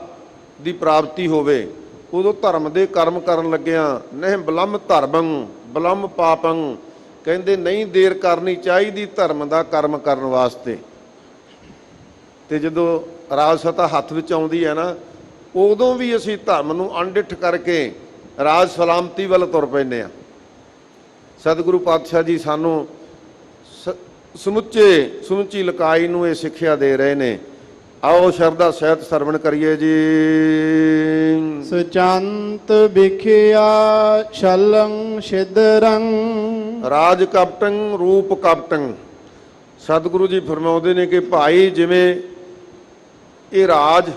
ਦੀ ਪ੍ਰਾਪਤੀ ਹੋਵੇ ਉਦੋਂ ਧਰਮ ਦੇ ਕਰਮ ਕਰਨ ਲੱਗਿਆਂ ਨਹੀਂ ਬਲੰਮ ਧਰਮੰ ਬਲੰਮ ਪਾਪੰ, ਕਹਿੰਦੇ ਨਹੀਂ ਦੇਰ ਕਰਨੀ ਚਾਹੀਦੀ ਧਰਮ ਦਾ ਕਰਮ ਕਰਨ ਵਾਸਤੇ। ਤੇ ਜਦੋਂ ਰਾਜ ਸਤਾ ਹੱਥ ਵਿੱਚ ਆਉਂਦੀ ਹੈ ਨਾ, ਉਦੋਂ ਵੀ ਅਸੀਂ ਧਰਮ ਨੂੰ ਅਣਡਿੱਠ ਕਰਕੇ ਰਾਜ ਸਲਾਮਤੀ ਵੱਲ ਤੁਰ ਪੈਂਦੇ ਹਾਂ। ਸਤਿਗੁਰੂ ਪਾਤਸ਼ਾਹ ਜੀ ਸਾਨੂੰ ਸਮੁੱਚੀ ਲਕਾਈ ਨੂੰ ਇਹ ਸਿੱਖਿਆ ਦੇ ਰਹੇ ਨੇ। ਆਓ ਸ਼ਰਧਾ ਸਹਿਤ ਸਰਵਣ ਕਰੀਏ ਜੀ। ਸੁਚੰਤ ਵਿਖਿਆ ਛਲੰ ਛਿਦਰੰ ਰਾਜ ਕਪਟੰ ਰੂਪ ਕਪਟੰ। ਸਤਿਗੁਰੂ ਜੀ ਫਰਮਾਉਂਦੇ ਨੇ ਕਿ ਭਾਈ, ਜਿਵੇਂ ਇਹ ਰਾਜ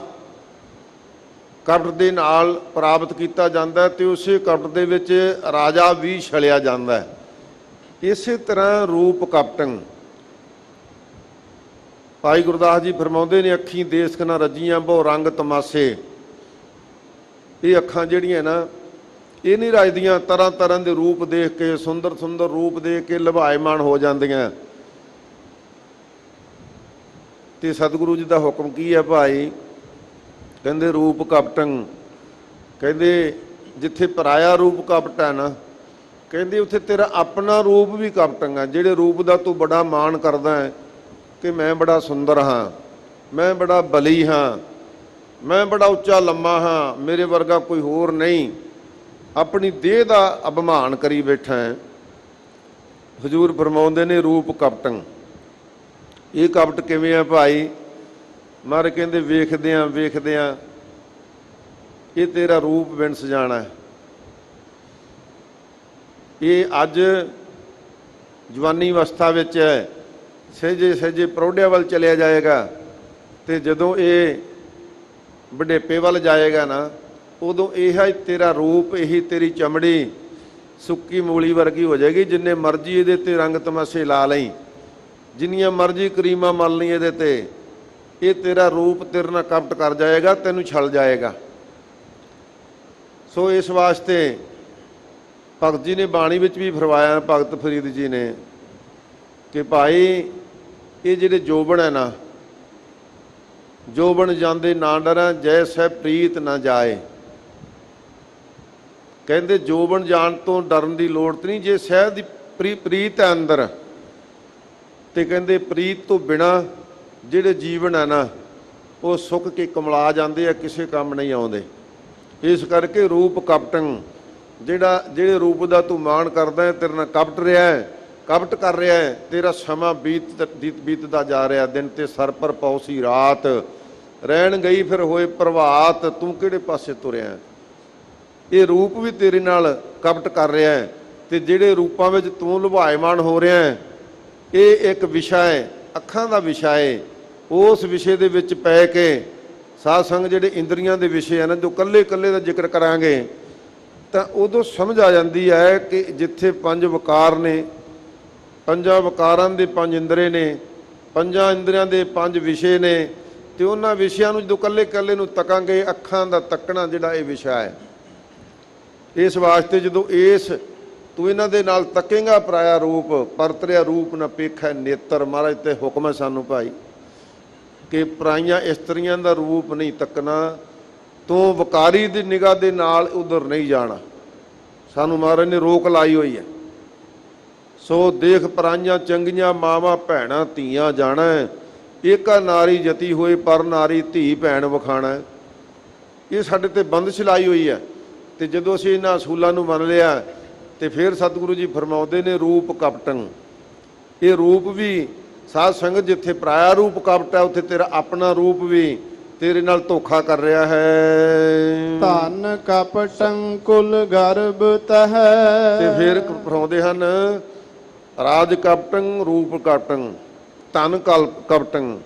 ਕਪਟ ਦੇ ਨਾਲ ਪ੍ਰਾਪਤ ਕੀਤਾ ਜਾਂਦਾ ਤੇ ਉਸੇ ਕਪਟ ਦੇ ਵਿੱਚ ਰਾਜਾ ਵੀ ਛਲਿਆ ਜਾਂਦਾ ਹੈ। ਇਸੇ ਤਰ੍ਹਾਂ ਰੂਪ ਕਪਟੰ। ਭਾਈ ਗੁਰਦਾਸ ਜੀ ਫਰਮਾਉਂਦੇ ਨੇ, ਅੱਖੀਂ ਦੇਸਕ ਨਾ ਰੱਜੀਆਂ ਬਹੁ ਰੰਗ ਤਮਾਸੇ। ਇਹ ਅੱਖਾਂ ਜਿਹੜੀਆਂ ਨਾ, ਇਹ ਨਹੀਂ ਰੱਜਦੀਆਂ, ਤਰ੍ਹਾਂ ਤਰ੍ਹਾਂ ਦੇ ਰੂਪ ਦੇਖ ਕੇ, ਸੁੰਦਰ ਸੁੰਦਰ ਰੂਪ ਦੇਖ ਕੇ ਲਭਾਇਮਾਨ ਹੋ ਜਾਂਦੀਆਂ। ਤੇ ਸਤਿਗੁਰੂ ਜੀ ਦਾ ਹੁਕਮ ਕੀ ਹੈ ਭਾਈ? ਕਹਿੰਦੇ ਰੂਪ ਕਪਟੰ। ਕਹਿੰਦੇ ਜਿੱਥੇ ਪਰਾਇਆ ਰੂਪ ਕਪਟ ਹੈ ਨਾ, ਕਹਿੰਦੇ ਉੱਥੇ ਤੇਰਾ ਆਪਣਾ ਰੂਪ ਵੀ ਕਪਟੰ ਹੈ। ਜਿਹੜੇ ਰੂਪ ਦਾ ਤੂੰ ਬੜਾ ਮਾਣ ਕਰਦਾ ਹੈ ਕਿ ਮੈਂ ਬੜਾ ਸੁੰਦਰ ਹਾਂ, ਮੈਂ ਬੜਾ ਬਲੀ ਹਾਂ, ਮੈਂ ਬੜਾ ਉੱਚਾ ਲੰਮਾ ਹਾਂ, ਮੇਰੇ ਵਰਗਾ ਕੋਈ ਹੋਰ ਨਹੀਂ, ਆਪਣੀ ਦੇਹ ਦਾ ਅਭਿਮਾਨ ਕਰੀ ਬੈਠਾ ਹੈ। ਹਜ਼ੂਰ ਫਰਮਾਉਂਦੇ ਨੇ ਰੂਪ ਕਪਟੰ। ਇਹ ਕਪਟ ਕਿਵੇਂ ਆ ਭਾਈ? ਮਹਾਰਾਜ ਕਹਿੰਦੇ ਵੇਖਦਿਆਂ ਵੇਖਦਿਆਂ ਇਹ ਤੇਰਾ ਰੂਪ ਵਿੰਸ ਜਾਣਾ। ਇਹ ਅੱਜ ਜਵਾਨੀ ਅਵਸਥਾ ਵਿੱਚ ਹੈ, ਸਹਿਜੇ ਸਹਿਜੇ ਪ੍ਰੌਢਿਆਂ ਵੱਲ ਚਲਿਆ ਜਾਏਗਾ ਤੇ ਜਦੋਂ ਇਹ ਬੁਢੇਪੇ ਵੱਲ ਜਾਏਗਾ ਨਾ, ਉਦੋਂ ਇਹ ਤੇਰਾ ਰੂਪ, ਇਹੀ ਤੇਰੀ ਚਮੜੀ ਸੁੱਕੀ ਮੂਲੀ ਵਰਗੀ ਹੋ ਜਾਏਗੀ। ਜਿੰਨੇ ਮਰਜ਼ੀ ਇਹਦੇ ਤੇ ਰੰਗ ਤਮਾਸ਼ੇ ਲਾ ਲਈ, ਜਿੰਨੀਆਂ ਮਰਜ਼ੀ ਕਰੀਮਾਂ ਮਲ ਲਈ ਇਹਦੇ ਤੇ, ਇਹ ਤੇਰਾ ਰੂਪ ਤੇਰੇ ਨਾਲ ਕਪਟ ਕਰ ਜਾਏਗਾ, ਤੈਨੂੰ ਛਲ ਜਾਏਗਾ। ਸੋ ਇਸ ਵਾਸਤੇ ਭਗਤ ਜੀ ਨੇ ਬਾਣੀ ਵਿੱਚ ਵੀ ਫਰਮਾਇਆ, ਭਗਤ ਫਰੀਦ ਜੀ ਨੇ, ਕਿ ਭਾਈ ਇਹ ਜਿਹੜੇ ਜੋਬਨ ਹੈ ਨਾ, ਜੋਬਨ ਜਾਂਦੇ ਨਾ ਡਰਾਂ, ਜੈ ਸਹਿ ਪ੍ਰੀਤ ਨਾ ਜਾਏ। ਕਹਿੰਦੇ ਜੋਬਨ ਜਾਣ ਤੋਂ ਡਰਨ ਦੀ ਲੋੜ ਤੇ ਨਹੀਂ, ਜੇ ਸਹਿ ਦੀ ਪ੍ਰੀਤ ਹੈ ਅੰਦਰ, ਤੇ ਕਹਿੰਦੇ ਪ੍ਰੀਤ ਤੋਂ ਬਿਨਾਂ ਜਿਹੜੇ ਜੀਵਨ ਹੈ ਨਾ ਉਹ ਸੁੱਕ ਕੇ ਕਮਲਾ ਜਾਂਦੇ ਆ, ਕਿਸੇ ਕੰਮ ਨਹੀਂ ਆਉਂਦੇ। ਇਸ ਕਰਕੇ ਰੂਪ ਕਪਟੰ, ਜਿਹੜੇ ਰੂਪ ਦਾ ਤੂੰ ਮਾਣ ਕਰਦਾ ਹੈ, ਤੇਰੇ ਨਾਲ ਕਪਟ ਰਿਹਾ ਹੈ, ਕਪਟ ਕਰ ਰਿਹਾ ਹੈ, ਤੇਰਾ ਸਮਾਂ ਬੀਤਦਾ ਜਾ ਰਿਹਾ, ਦਿਨ ਤੇ ਸਰ ਪਰ ਪੌਸੀ ਰਾਤ, ਰਹਿਣ ਗਈ ਫਿਰ ਹੋਏ ਪ੍ਰਭਾਤ, ਤੂੰ ਕਿਹੜੇ ਪਾਸੇ ਤੁਰਿਆ। ਇਹ ਰੂਪ ਵੀ ਤੇਰੇ ਨਾਲ ਕਪਟ ਕਰ ਰਿਹਾ ਹੈ, ਤੇ ਜਿਹੜੇ ਰੂਪਾਂ ਵਿੱਚ ਤੂੰ ਲੁਭਾਇਮਾਨ ਹੋ ਰਿਹਾ ਹੈ, ਇਹ ਇੱਕ ਵਿਸ਼ਾ ਹੈ, ਅੱਖਾਂ ਦਾ ਵਿਸ਼ਾ ਹੈ। ਉਸ ਵਿਸ਼ੇ ਦੇ ਵਿੱਚ ਪੈ ਕੇ ਸਾਧ ਸੰਗ ਜਿਹੜੇ ਇੰਦਰੀਆਂ ਦੇ ਵਿਸ਼ੇ ਹਨ, ਜੋ ਕੱਲੇ ਕੱਲੇ ਦਾ ਜ਼ਿਕਰ ਕਰਾਂਗੇ ਤਾਂ ਉਦੋਂ ਸਮਝ ਆ ਜਾਂਦੀ ਹੈ ਕਿ ਜਿੱਥੇ ਪੰਜ ਵਕਾਰ ਨੇ, ਪੰਜਾਂ ਵਕਾਰਾਂ ਦੇ ਪੰਜ ਇੰਦਰੇ ਨੇ, ਪੰਜਾਂ ਇੰਦਰੀਆਂ ਦੇ ਪੰਜ ਵਿਸ਼ੇ ਨੇ, ਤੇ ਉਹਨਾਂ ਵਿਸ਼ਿਆਂ ਨੂੰ ਜਦੋਂ ਕੱਲੇ ਕੱਲੇ ਨੂੰ ਤੱਕਾਂਗੇ, ਅੱਖਾਂ ਦਾ ਤੱਕਣਾ ਜਿਹੜਾ ਇਹ ਵਿਸ਼ਾ ਹੈ। ਇਸ ਵਾਸਤੇ ਜਦੋਂ ਤੂੰ ਇਹਨਾਂ ਦੇ ਨਾਲ ਤੱਕੇਂਗਾ, ਪਰਾਇਆ ਰੂਪ ਪਰਤਰਿਆ ਰੂਪ ਨਾ ਪੇਖੈ ਨੇਤਰ। ਮਹਾਰਾਜ ਤੇ ਹੁਕਮ ਹੈ ਸਾਨੂੰ ਭਾਈ ਕਿ ਪਰਾਈਆਂ ਇਸਤਰੀਆਂ ਦਾ ਰੂਪ ਨਹੀਂ ਤੱਕਣਾ, ਤੂੰ ਵਕਾਰੀ ਦੀ ਨਿਗਾਹ ਦੇ ਨਾਲ ਉਧਰ ਨਹੀਂ ਜਾਣਾ। ਸਾਨੂੰ ਮਹਾਰਾਜ ਨੇ ਰੋਕ ਲਾਈ ਹੋਈ ਹੈ। ਸੋ ਦੇਖ ਪਰਾਈਆਂ ਚੰਗੀਆਂ ਮਾਵਾਂ ਭੈਣਾਂ ਧੀਆਂ ਜਾਣਾ, ਏਕਾ ਨਾਰੀ ਜਤੀ ਹੋਏ ਪਰ ਨਾਰੀ ਧੀ ਭੈਣ ਵਿਖਾਣਾ। ਇਹ ਸਾਡੇ ਤੇ ਬੰਦਸ਼ ਲਾਈ ਹੋਈ ਹੈ। ਤੇ ਜਦੋਂ ਅਸੀਂ ਇਹਨਾਂ ਅਸੂਲਾਂ ਨੂੰ ਮੰਨ ਲਿਆ ਤੇ ਫਿਰ ਸਤਿਗੁਰੂ ਜੀ ਫਰਮਾਉਂਦੇ ਨੇ ਰੂਪ ਕਪਟੰ। ਇਹ ਰੂਪ ਵੀ ਸਾਧ ਸੰਗਤ ਜਿੱਥੇ ਪਰਾਇਆ ਰੂਪ ਕਪਟ ਹੈ, ਉੱਥੇ ਤੇਰਾ ਆਪਣਾ ਰੂਪ ਵੀ ਤੇਰੇ ਨਾਲ ਧੋਖਾ ਕਰ ਰਿਹਾ ਹੈ। ਧਨ ਕਪਟੰ ਕੁਲ ਗਰਭ ਤਹੈ। ਤੇ ਫਿਰ ਫਰਮਾਉਂਦੇ ਹਨ ਰਾਜ ਕਪਟੰ ਰੂਪ ਕਪਟੰ ਧਨ ਕਪਟੰ।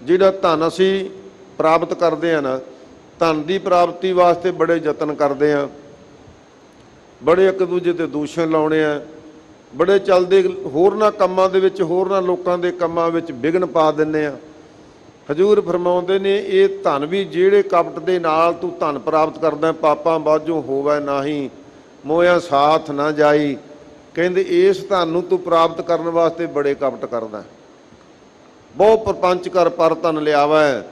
ਜਿਹੜਾ ਧਨ ਅਸੀਂ ਪ੍ਰਾਪਤ ਕਰਦੇ ਹਾਂ ਨਾ, ਧਨ ਦੀ ਪ੍ਰਾਪਤੀ ਵਾਸਤੇ ਬੜੇ ਯਤਨ ਕਰਦੇ ਹਾਂ, ਬੜੇ ਇੱਕ ਦੂਜੇ ਤੇ ਦੂਸ਼ਣ ਲਾਉਣੇ ਆ, ਬੜੇ ਚੱਲਦੇ ਹੋਰਨਾਂ ਕੰਮਾਂ ਦੇ ਵਿੱਚ, ਹੋਰਨਾਂ ਲੋਕਾਂ ਦੇ ਕੰਮਾਂ ਵਿੱਚ ਵਿਘਨ ਪਾ ਦਿੰਦੇ ਆ। ਹਜ਼ੂਰ ਫਰਮਾਉਂਦੇ ਨੇ ਇਹ ਧਨ ਵੀ ਜਿਹੜੇ ਕਪਟ ਦੇ ਨਾਲ ਤੂੰ ਧਨ ਪ੍ਰਾਪਤ ਕਰਦਾ, ਪਾਪਾਂ ਬਾਝੋਂ ਹੋਵੇ ਨਾਹੀਂ, ਮੋਇਆ ਸਾਥ ਨਾ ਜਾਈ। ਕਹਿੰਦੇ ਇਸ ਧਨ ਨੂੰ ਤੂੰ ਪ੍ਰਾਪਤ ਕਰਨ ਵਾਸਤੇ ਬੜੇ ਕਪਟ ਕਰਦਾ। ਬਹੁ ਪ੍ਰਪੰਚ ਕਰ ਪਰ ਧਨ ਲਿਆਵੈ,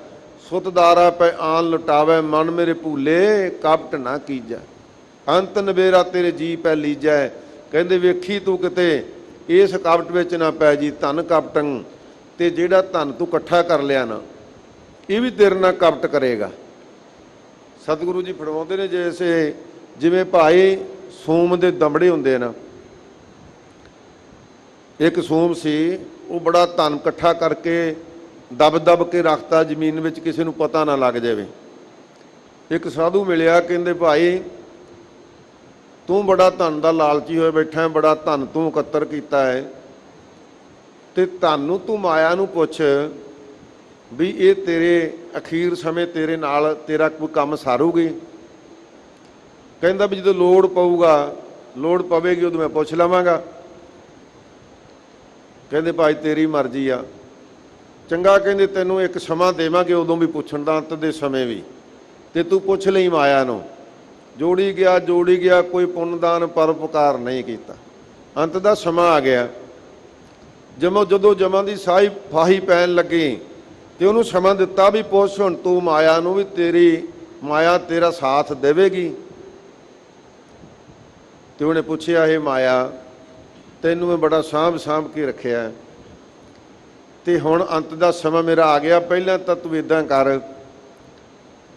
ਸੁਤਦਾਰਾ ਪੈ ਆਨ ਲੁਟਾਵੈ, ਮਨ ਮੇਰੇ ਭੂਲੇ ਕਪਟ ਨਾ ਕੀਜੈ, ਅੰਤ ਨਵੇਰਾ ਤੇਰੇ ਜੀ ਪੈ ਲੀਜੈ। ਕਹਿੰਦੇ ਵੇਖੀ ਤੂੰ ਕਿਤੇ ਇਸ ਕਪਟ ਵਿੱਚ ਨਾ ਪੈ ਜੀ। ਧਨ ਕਪਟੰ, ਤੇ ਜਿਹੜਾ ਧਨ ਤੂੰ ਇਕੱਠਾ ਕਰ ਲਿਆ ਨਾ, ਇਹ ਵੀ ਤੇਰੇ ਨਾਲ ਕਪਟ ਕਰੇਗਾ। ਸਤਿਗੁਰੂ ਜੀ ਫਰਮਾਉਂਦੇ ਨੇ ਜਿਵੇਂ ਭਾਈ ਸੂਮ ਦੇ ਦਮੜੇ ਹੁੰਦੇ ਨਾ, ਇੱਕ ਸੂਮ ਸੀ, ਉਹ ਬੜਾ ਧਨ ਇਕੱਠਾ ਕਰਕੇ ਦਬ ਕੇ ਰੱਖਤਾ ਜ਼ਮੀਨ ਵਿੱਚ, ਕਿਸੇ ਨੂੰ ਪਤਾ ਨਾ ਲੱਗ ਜਾਵੇ। ਇੱਕ ਸਾਧੂ ਮਿਲਿਆ, ਕਹਿੰਦੇ ਭਾਈ ਤੂੰ ਬੜਾ ਧਨ ਦਾ ਲਾਲਚੀ ਹੋਏ ਬੈਠਾ, ਬੜਾ ਧਨ ਤੂੰ ਇਕੱਤਰ ਕੀਤਾ ਹੈ, ਤੇ ਧਨ ਨੂੰ ਤੂੰ ਮਾਇਆ ਨੂੰ ਪੁੱਛ ਵੀ ਇਹ ਤੇਰੇ ਅਖੀਰ ਸਮੇਂ ਤੇਰੇ ਨਾਲ ਤੇਰਾ ਕੋਈ ਕੰਮ ਸਾਰੂਗੀ। ਕਹਿੰਦਾ ਵੀ ਜਦੋਂ ਲੋੜ ਪਵੇਗੀ ਉਦੋਂ ਮੈਂ ਪੁੱਛ ਲਵਾਂਗਾ। ਕਹਿੰਦੇ ਭਾਈ ਤੇਰੀ ਮਰਜ਼ੀ ਆ। ਚੰਗਾ, ਕਹਿੰਦੇ ਤੈਨੂੰ ਇੱਕ ਸਮਾਂ ਦੇਵਾਂਗੇ, ਉਦੋਂ ਵੀ ਪੁੱਛਣ ਦਾ, ਅੰਤ ਦੇ ਸਮੇਂ ਵੀ, ਤੇ ਤੂੰ ਪੁੱਛ ਲਈ ਮਾਇਆ ਨੂੰ। ਜੋੜੀ ਗਿਆ ਕੋਈ ਪੁੰਨਦਾਨ ਪਰਉਪਕਾਰ ਨਹੀਂ ਕੀਤਾ। ਅੰਤ ਦਾ ਸਮਾਂ ਆ ਗਿਆ, ਜਦੋਂ ਜਮਾਂ ਦੀ ਫਾਹੀ ਪੈਣ ਲੱਗੀ ਤੇ ਉਹਨੂੰ ਸਮਾਂ ਦਿੱਤਾ ਵੀ ਪੁੱਛ ਹੁਣ ਤੂੰ ਮਾਇਆ ਨੂੰ ਵੀ ਤੇਰੀ ਮਾਇਆ ਤੇਰਾ ਸਾਥ ਦੇਵੇਗੀ। ਤੇ ਉਹਨੇ ਪੁੱਛਿਆ, ਇਹ ਮਾਇਆ ਤੈਨੂੰ ਮੈਂ ਬੜਾ ਸਾਂਭ ਕੇ ਰੱਖਿਆ, ਤੇ ਹੁਣ ਅੰਤ ਦਾ ਸਮਾਂ ਮੇਰਾ ਆ ਗਿਆ, ਪਹਿਲਾਂ ਤਾਂ ਤੂੰ ਇੱਦਾਂ ਕਰ,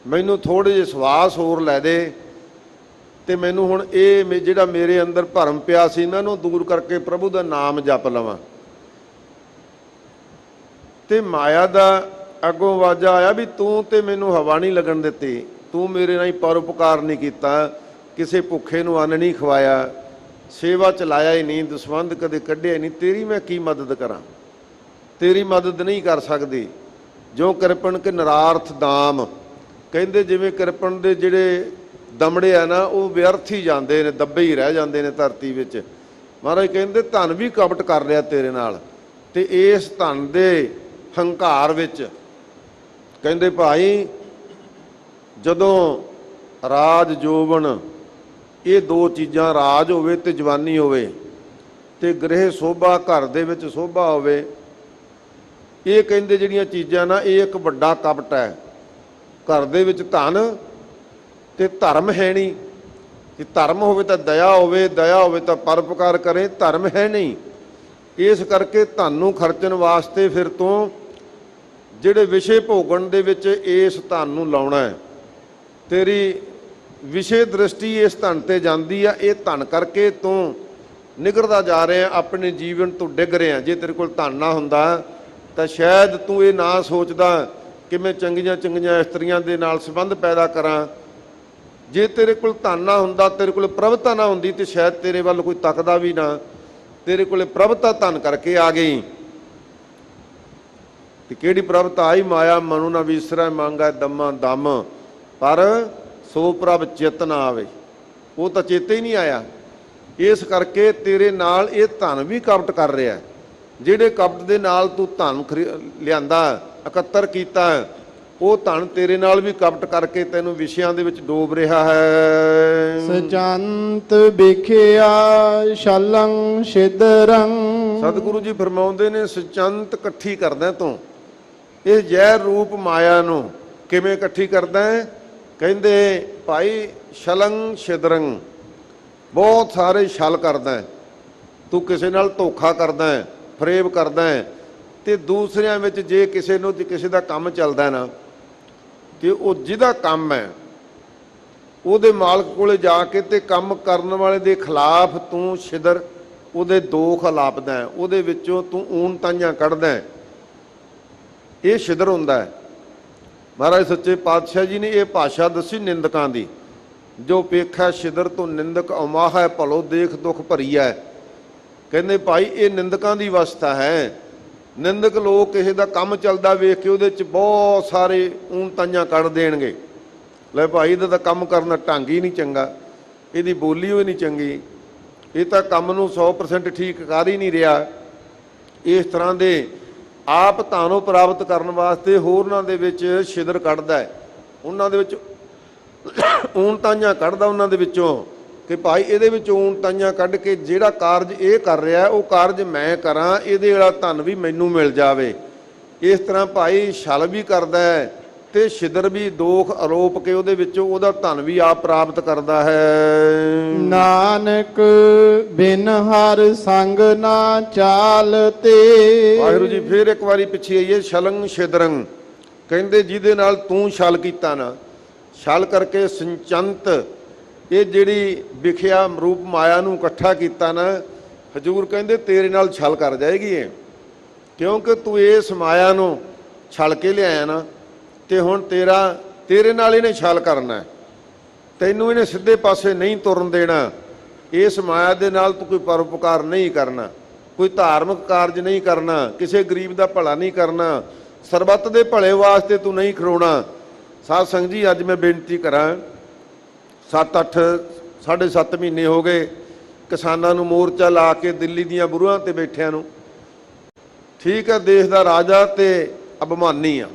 ਮੈਨੂੰ ਥੋੜ੍ਹੇ ਜਿਹੇ ਸਵਾਸ ਹੋਰ ਲੈ ਦੇ, ਤੇ ਮੈਨੂੰ ਹੁਣ ਇਹ ਜਿਹੜਾ ਮੇਰੇ ਅੰਦਰ ਭਰਮ ਪਿਆ ਸੀ ਇਹਨਾਂ ਨੂੰ ਦੂਰ ਕਰਕੇ ਪ੍ਰਭੂ ਦਾ ਨਾਮ ਜਪ ਲਵਾਂ। ਤੇ ਮਾਇਆ ਦਾ ਅੱਗੋਂ ਆਵਾਜ਼ਾਂ ਆਇਆ ਵੀ ਤੂੰ ਤੇ ਮੈਨੂੰ ਹਵਾ ਨਹੀਂ ਲੱਗਣ ਦਿੱਤੀ, ਤੂੰ ਮੇਰੇ ਨਾਲ ਪਰਉਪਕਾਰ ਨਹੀਂ ਕੀਤਾ, ਕਿਸੇ ਭੁੱਖੇ ਨੂੰ ਅੰਨ ਨਹੀਂ ਖਵਾਇਆ, ਸੇਵਾ ਚਲਾਇਆ ਹੀ ਨਹੀਂ, ਦਸਵੰਧ ਕਦੇ ਕੱਢਿਆ ਹੀ ਨਹੀਂ, ਤੇਰੀ ਮੈਂ ਕੀ ਮਦਦ ਕਰਾਂ, ਤੇਰੀ ਮਦਦ ਨਹੀਂ ਕਰ ਸਕਦੀ। ਜੋ ਕਿਰਪਣ ਕੇ ਨਰਾਰਥ ਦਾਮ, ਕਹਿੰਦੇ ਜਿਵੇਂ ਕਿਰਪਣ ਦੇ ਜਿਹੜੇ ਦਮੜੇ ਆ ਨਾ ਉਹ ਵਿਅਰਥ ਹੀ ਜਾਂਦੇ ਨੇ, ਦੱਬੇ ਹੀ ਰਹਿ ਜਾਂਦੇ ਨੇ ਧਰਤੀ ਵਿੱਚ। ਮਹਾਰਾਜ ਕਹਿੰਦੇ ਧਨ ਵੀ ਕਪਟ ਕਰ ਰਿਹਾ ਤੇਰੇ ਨਾਲ, ਤੇ ਇਸ ਧਨ ਦੇ ਹੰਕਾਰ ਵਿੱਚ ਕਹਿੰਦੇ ਭਾਈ ਜਦੋਂ ਰਾਜ ਜੋਬਨ ਇਹ ਦੋ ਚੀਜ਼ਾਂ, ਰਾਜ ਹੋਵੇ ਤੇ ਜਵਾਨੀ ਹੋਵੇ, ਤੇ ਗ੍ਰਹਿ ਸੋਭਾ, ਘਰ ਦੇ ਵਿੱਚ ਸੋਭਾ ਹੋਵੇ, ਇਹ ਕਹਿੰਦੇ ਜਿਹੜੀਆਂ ਚੀਜ਼ਾਂ ਨਾ ਇਹ ਇੱਕ ਵੱਡਾ ਕਪਟ ਹੈ। ਘਰ ਦੇ ਵਿੱਚ ਧਨ ਤੇ ਧਰਮ ਹੈ ਨਹੀਂ, ਕਿ ਧਰਮ ਹੋਵੇ ਤਾਂ ਦਇਆ ਹੋਵੇ, ਦਇਆ ਹੋਵੇ ਤਾਂ ਪਰਉਪਕਾਰ ਕਰੇ, ਧਰਮ ਹੈ ਨਹੀਂ। ਇਸ ਕਰਕੇ ਧਨ ਨੂੰ ਖਰਚਣ ਵਾਸਤੇ ਫਿਰ ਤੋਂ ਜਿਹੜੇ ਵਿਸ਼ੇ ਭੋਗਣ ਦੇ ਵਿੱਚ ਇਸ ਧਨ ਨੂੰ ਲਾਉਣਾ ਹੈ, ਤੇਰੀ ਵਿਸ਼ੇ ਦ੍ਰਿਸ਼ਟੀ ਇਸ ਧਨ ਤੇ ਜਾਂਦੀ ਆ, ਇਹ ਧਨ ਕਰਕੇ ਤੂੰ ਨਿਗਰਦਾ ਜਾ ਰਿਹਾ, ਆਪਣੇ ਜੀਵਨ ਤੋਂ ਡਿੱਗ ਰਿਹਾ। ਜੇ ਤੇਰੇ ਕੋਲ ਧਨ ਨਾ ਹੁੰਦਾ ਤਾਂ ਸ਼ਾਇਦ ਤੂੰ ਇਹ ਨਾ ਸੋਚਦਾ ਕਿ ਮੈਂ ਚੰਗੀਆਂ ਚੰਗੀਆਂ ਇਸਤਰੀਆਂ ਦੇ ਨਾਲ ਸੰਬੰਧ ਪੈਦਾ ਕਰਾਂ। ਜੇ ਤੇਰੇ ਕੋਲ ਧਨ ਨਾ ਹੁੰਦਾ, ਤੇਰੇ ਕੋਲ ਪ੍ਰਭਤਾ ਨਾ ਹੁੰਦੀ, ਤੇ ਸ਼ਾਇਦ ਤੇਰੇ ਵੱਲ ਕੋਈ ਤੱਕਦਾ ਵੀ ਨਾ। ਤੇਰੇ ਕੋਲ ਪ੍ਰਭਤਾ ਧਨ ਕਰਕੇ ਆ ਗਈ, ਤੇ ਕਿਹੜੀ ਪ੍ਰਭਤਾ ਆਈ? ਮਾਇਆ ਮਨੁ ਨਾ ਵਿਸਰੈ, ਮੰਗੈ ਦਮਾ ਦਮ, ਪਰ ਸੋ ਪ੍ਰਭ ਚਿਤ ਨਾ ਆਵੇ। ਉਹ ਤਾਂ ਚੇਤੇ ਹੀ ਨਹੀਂ ਆਇਆ। ਇਸ ਕਰਕੇ ਤੇਰੇ ਨਾਲ ਇਹ ਧਨ ਵੀ ਕਪਟ ਕਰ ਰਿਹਾ। ਜਿਹੜੇ ਕਪਟ ਦੇ ਨਾਲ ਤੂੰ ਧਨ ਲਿਆਂਦਾ, ਇਕੱਤਰ ਕੀਤਾ, ਉਹ ਧਨ ਤੇਰੇ ਨਾਲ ਵੀ ਕਪਟ ਕਰਕੇ ਤੈਨੂੰ ਵਿਸ਼ਿਆਂ ਦੇ ਵਿੱਚ ਡੋਬ ਰਿਹਾ ਹੈ। ਸਚੰਤ ਵਿਖਿਆ ਸ਼ਲੰ ਛਿਦਰੰ। ਸਤਿਗੁਰੂ ਜੀ ਫਰਮਾਉਂਦੇ ਨੇ ਸਚੰਤ ਇਕੱਠੀ ਕਰਦਾ ਤੂੰ ਇਹ ਜ਼ਹਿਰ ਰੂਪ ਮਾਇਆ ਨੂੰ। ਕਿਵੇਂ ਇਕੱਠੀ ਕਰਦਾ ਹੈ? ਕਹਿੰਦੇ ਭਾਈ ਸ਼ਲੰ ਛਿਦਰੰ, ਬਹੁਤ ਸਾਰੇ ਛਲ ਕਰਦਾ ਹੈ ਤੂੰ, ਕਿਸੇ ਨਾਲ ਧੋਖਾ ਕਰਦਾ ਹੈ, ਫਰੇਬ ਕਰਦਾ ਹੈ। ਤੇ ਦੂਸਰਿਆਂ ਵਿੱਚ ਜੇ ਕਿਸੇ ਨੂੰ ਕਿਸੇ ਦਾ ਕੰਮ ਚੱਲਦਾ ਨਾ, ਤੇ ਉਹ ਜਿਹਦਾ ਕੰਮ ਹੈ ਉਹਦੇ ਮਾਲਕ ਕੋਲੇ ਜਾ ਕੇ ਤੇ ਕੰਮ ਕਰਨ ਵਾਲੇ ਦੇ ਖਿਲਾਫ ਤੂੰ ਛਿਦਰ, ਉਹਦੇ ਦੋਖ ਲਾਪਦਾ ਹੈ, ਉਹਦੇ ਵਿੱਚੋਂ ਤੂੰ ਊਣ ਤਾਈਆਂ ਕੱਢਦਾ ਹੈ। ਇਹ ਛਿਦਰ ਹੁੰਦਾ ਹੈ। ਮਹਾਰਾਜ ਸੱਚੇ ਪਾਤਸ਼ਾਹ ਜੀ ਨੇ ਇਹ ਭਾਸ਼ਾ ਦੱਸੀ ਨਿੰਦਕਾਂ ਦੀ। ਜੋ ਪੇਖਾ ਛਿਦਰ ਤੋਂ ਨਿੰਦਕ ਅਮਾਹ ਹੈ, ਭਲੋ ਦੇਖ ਦੁੱਖ ਭਰੀ ਹੈ। ਕਹਿੰਦੇ ਭਾਈ ਇਹ ਨਿੰਦਕਾਂ ਦੀ ਅਵਸਥਾ ਹੈ। ਨਿੰਦਕ ਲੋਕ ਕਿਸੇ ਦਾ ਕੰਮ ਚੱਲਦਾ ਵੇਖ ਕੇ ਉਹਦੇ 'ਚ ਬਹੁਤ ਸਾਰੇ ਊਣ ਤਾਈਆਂ ਕੱਢ ਦੇਣਗੇ। ਲੈ ਭਾਈ ਇਹਦਾ ਤਾਂ ਕੰਮ ਕਰਨ ਦਾ ਢੰਗ ਹੀ ਨਹੀਂ ਚੰਗਾ, ਇਹਦੀ ਬੋਲੀ ਹੋਈ ਨਹੀਂ ਚੰਗੀ, ਇਹ ਤਾਂ ਕੰਮ ਨੂੰ 100% ਠੀਕ ਕਰ ਹੀ ਨਹੀਂ ਰਿਹਾ। ਇਸ ਤਰ੍ਹਾਂ ਦੇ ਆਪ ਧਾਨੋਂ ਪ੍ਰਾਪਤ ਕਰਨ ਵਾਸਤੇ ਹੋਰਨਾਂ ਦੇ ਵਿੱਚ ਛਿਦਰ ਕੱਢਦਾ ਹੈ, ਉਹਨਾਂ ਦੇ ਵਿੱਚ ਊਣ ਤਾਈਆਂ ਕੱਢਦਾ ਉਹਨਾਂ ਦੇ ਵਿੱਚੋਂ, ਕਿ ਭਾਈ ਇਹਦੇ ਵਿੱਚ ਊਣ ਤਾਈਆਂ ਕੱਢ ਕੇ ਜਿਹੜਾ ਕਾਰਜ ਇਹ ਕਰ ਰਿਹਾ ਉਹ ਕਾਰਜ ਮੈਂ ਕਰਾਂ, ਇਹਦੇ ਵਾਲਾ ਧਨ ਵੀ ਮੈਨੂੰ ਮਿਲ ਜਾਵੇ। ਇਸ ਤਰ੍ਹਾਂ ਭਾਈ ਛਲ ਵੀ ਕਰਦਾ ਹੈ ਤੇ ਛਿਦਰ ਵੀ ਦੋਖ ਆਰੋਪ ਕੇ ਉਹਦੇ ਵਿੱਚੋਂ ਉਹਦਾ ਧਨ ਵੀ ਆਪ ਪ੍ਰਾਪਤ ਕਰਦਾ ਹੈ। ਨਾਨਕ ਬਿਨ ਹਰ ਸੰਗ ਨਾ ਚਾਲਤੇ। ਵਾਹਿਗੁਰੂ ਜੀ ਫਿਰ ਇੱਕ ਵਾਰੀ ਪਿੱਛੇ ਆਈਏ। ਛਲੰ ਛਿਦਰੰ ਕਹਿੰਦੇ ਜਿਹਦੇ ਨਾਲ ਤੂੰ ਛਲ ਕੀਤਾ ਨਾ, ਛਲ ਕਰਕੇ ਸੰਚੰਤ, ਇਹ ਜਿਹੜੀ ਵਿਖਿਆ ਰੂਪ ਮਾਇਆ ਨੂੰ ਇਕੱਠਾ ਕੀਤਾ ਨਾ, ਹਜੂਰ ਕਹਿੰਦੇ ਤੇਰੇ ਨਾਲ ਛਲ ਕਰ ਜਾਏਗੀ ਇਹ, ਕਿਉਂਕਿ ਤੂੰ ਇਸ ਮਾਇਆ ਨੂੰ ਛਲ ਕੇ ਲਿਆਇਆ ਨਾ, ਤੇ ਹੁਣ ਤੇਰੇ ਨਾਲ ਇਹਨੇ ਛਲ ਕਰਨਾ, ਤੈਨੂੰ ਇਹਨੇ ਸਿੱਧੇ ਪਾਸੇ ਨਹੀਂ ਤੁਰਨ ਦੇਣਾ। ਇਸ ਮਾਇਆ ਦੇ ਨਾਲ ਤੂੰ ਕੋਈ ਪਰਉਪਕਾਰ ਨਹੀਂ ਕਰਨਾ, ਕੋਈ ਧਾਰਮਿਕ ਕਾਰਜ ਨਹੀਂ ਕਰਨਾ, ਕਿਸੇ ਗਰੀਬ ਦਾ ਭਲਾ ਨਹੀਂ ਕਰਨਾ, ਸਰਬੱਤ ਦੇ ਭਲੇ ਵਾਸਤੇ ਤੂੰ ਨਹੀਂ ਖਲੋਣਾ। ਸਾਧ ਸੰਗਤ ਜੀ ਅੱਜ ਮੈਂ ਬੇਨਤੀ ਕਰਾਂ, 7-8 7.5 ਮਹੀਨੇ ਹੋ ਗਏ ਕਿਸਾਨਾਂ ਨੂੰ ਮੋਰਚਾ ਲਾ ਕੇ ਦਿੱਲੀ ਦੀਆਂ ਬੁਰੂਆਂ ਤੇ ਬੈਠਿਆਂ ਨੂੰ। ਠੀਕ ਹੈ, ਦੇਸ਼ ਦਾ ਰਾਜਾ ਤੇ ਅਭਿਮਾਨੀ ਆ,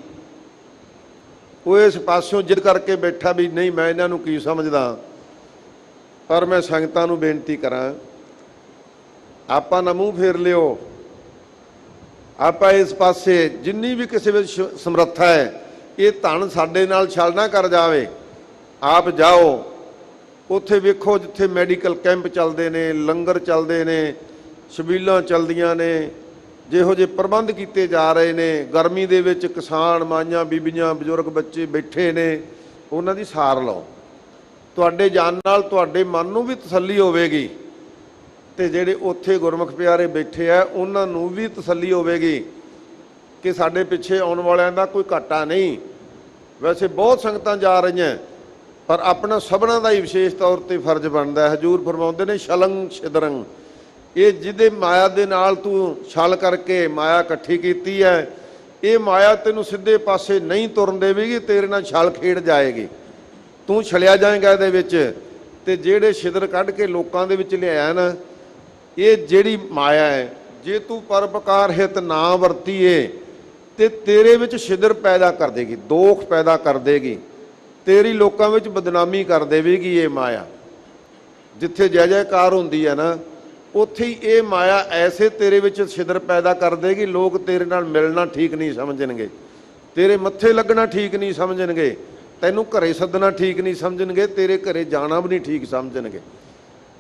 ਉਹ ਇਸ ਪਾਸਿਓਂ ਜਿੱਦ ਕਰਕੇ ਬੈਠਾ ਵੀ ਨਹੀਂ ਮੈਂ ਇਹਨਾਂ ਨੂੰ ਕੀ ਸਮਝਦਾ। ਪਰ ਮੈਂ ਸੰਗਤਾਂ ਨੂੰ ਬੇਨਤੀ ਕਰਾਂ, ਆਪਾਂ ਨਾ ਮੂੰਹ ਫੇਰ ਲਿਓ, ਆਪਾਂ ਇਸ ਪਾਸੇ ਜਿੰਨੀ ਵੀ ਕਿਸੇ ਵਿੱਚ ਸਮਰੱਥਾ ਹੈ, ਇਹ ਧਨ ਸਾਡੇ ਨਾਲ ਛਲ ਨਾ ਕਰ ਜਾਵੇ। ਆਪ ਜਾਓ ਉੱਥੇ ਵੇਖੋ ਜਿੱਥੇ ਮੈਡੀਕਲ ਕੈਂਪ ਚੱਲਦੇ ਨੇ, ਲੰਗਰ ਚੱਲਦੇ ਨੇ, ਛਬੀਲਾਂ ਚੱਲਦੀਆਂ ਨੇ, ਜਿਹੋ ਜਿਹੇ ਪ੍ਰਬੰਧ ਕੀਤੇ ਜਾ ਰਹੇ ਨੇ। ਗਰਮੀ ਦੇ ਵਿੱਚ ਕਿਸਾਨ ਮਾਈਆਂ ਬੀਬੀਆਂ ਬਜ਼ੁਰਗ ਬੱਚੇ ਬੈਠੇ ਨੇ, ਉਹਨਾਂ ਦੀ ਸਾਰ ਲਓ। ਤੁਹਾਡੇ ਜਾਣ ਨਾਲ ਤੁਹਾਡੇ ਮਨ ਨੂੰ ਵੀ ਤਸੱਲੀ ਹੋਵੇਗੀ, ਤੇ ਜਿਹੜੇ ਉੱਥੇ ਗੁਰਮੁਖ ਪਿਆਰੇ ਬੈਠੇ ਆ ਉਹਨਾਂ ਨੂੰ ਵੀ ਤਸੱਲੀ ਹੋਵੇਗੀ ਕਿ ਸਾਡੇ ਪਿੱਛੇ ਆਉਣ ਵਾਲਿਆਂ ਦਾ ਕੋਈ ਘਾਟਾ ਨਹੀਂ। ਵੈਸੇ ਬਹੁਤ ਸੰਗਤਾਂ ਜਾ ਰਹੀਆਂ, ਪਰ ਆਪਣਾ ਸਭਨਾਂ ਦਾ ਹੀ ਵਿਸ਼ੇਸ਼ ਤੌਰ ਤੇ ਫਰਜ਼ ਬਣਦਾ ਹੈ। ਹਜੂਰ ਫਰਮਾਉਂਦੇ ਨੇ ਛਲੰ ਛਿਦਰੰ, ਇਹ ਜਿਹਦੇ ਮਾਇਆ ਦੇ ਨਾਲ ਤੂੰ ਛਲ ਕਰਕੇ ਮਾਇਆ ਇਕੱਠੀ ਕੀਤੀ ਹੈ, ਇਹ ਮਾਇਆ ਤੈਨੂੰ ਸਿੱਧੇ ਪਾਸੇ ਨਹੀਂ ਤੁਰਨ ਦੇਵੇਗੀ, ਤੇਰੇ ਨਾਲ ਛਲ ਖੇਡ ਜਾਏਗੀ। ਤੂੰ ਛਲਿਆ ਜਾਏਗਾ ਇਹਦੇ ਵਿੱਚ। ਤੇ ਜਿਹੜੇ ਛਿਦਰ ਕੱਢ ਕੇ ਲੋਕਾਂ ਦੇ ਵਿੱਚ ਲਿਆਇਆ ਨਾ, ਇਹ ਜਿਹੜੀ ਮਾਇਆ ਹੈ, ਜੇ ਤੂੰ ਪਰਪਕਾਰ ਹਿਤ ਨਾ ਵਰਤੀਏ ਤੇ ਤੇਰੇ ਵਿੱਚ ਛਿਦਰ ਪੈਦਾ ਕਰ ਦੇਗੀ, ਦੋਖ ਪੈਦਾ ਕਰ ਦੇਗੀ, ਤੇਰੀ ਲੋਕਾਂ ਵਿੱਚ ਬਦਨਾਮੀ ਕਰ ਦੇਵੇਗੀ ਇਹ ਮਾਇਆ। ਜਿੱਥੇ ਜੈ ਜੈਕਾਰ ਹੁੰਦੀ ਹੈ ਨਾ, ਉੱਥੇ ਹੀ ਇਹ ਮਾਇਆ ਐਸੇ ਤੇਰੇ ਵਿੱਚ ਛਿਦਰ ਪੈਦਾ ਕਰ ਦੇਗੀ, ਲੋਕ ਤੇਰੇ ਨਾਲ ਮਿਲਣਾ ਠੀਕ ਨਹੀਂ ਸਮਝਣਗੇ, ਤੇਰੇ ਮੱਥੇ ਲੱਗਣਾ ਠੀਕ ਨਹੀਂ ਸਮਝਣਗੇ, ਤੈਨੂੰ ਘਰੇ ਸੱਦਣਾ ਠੀਕ ਨਹੀਂ ਸਮਝਣਗੇ, ਤੇਰੇ ਘਰੇ ਜਾਣਾ ਵੀ ਨਹੀਂ ਠੀਕ ਸਮਝਣਗੇ।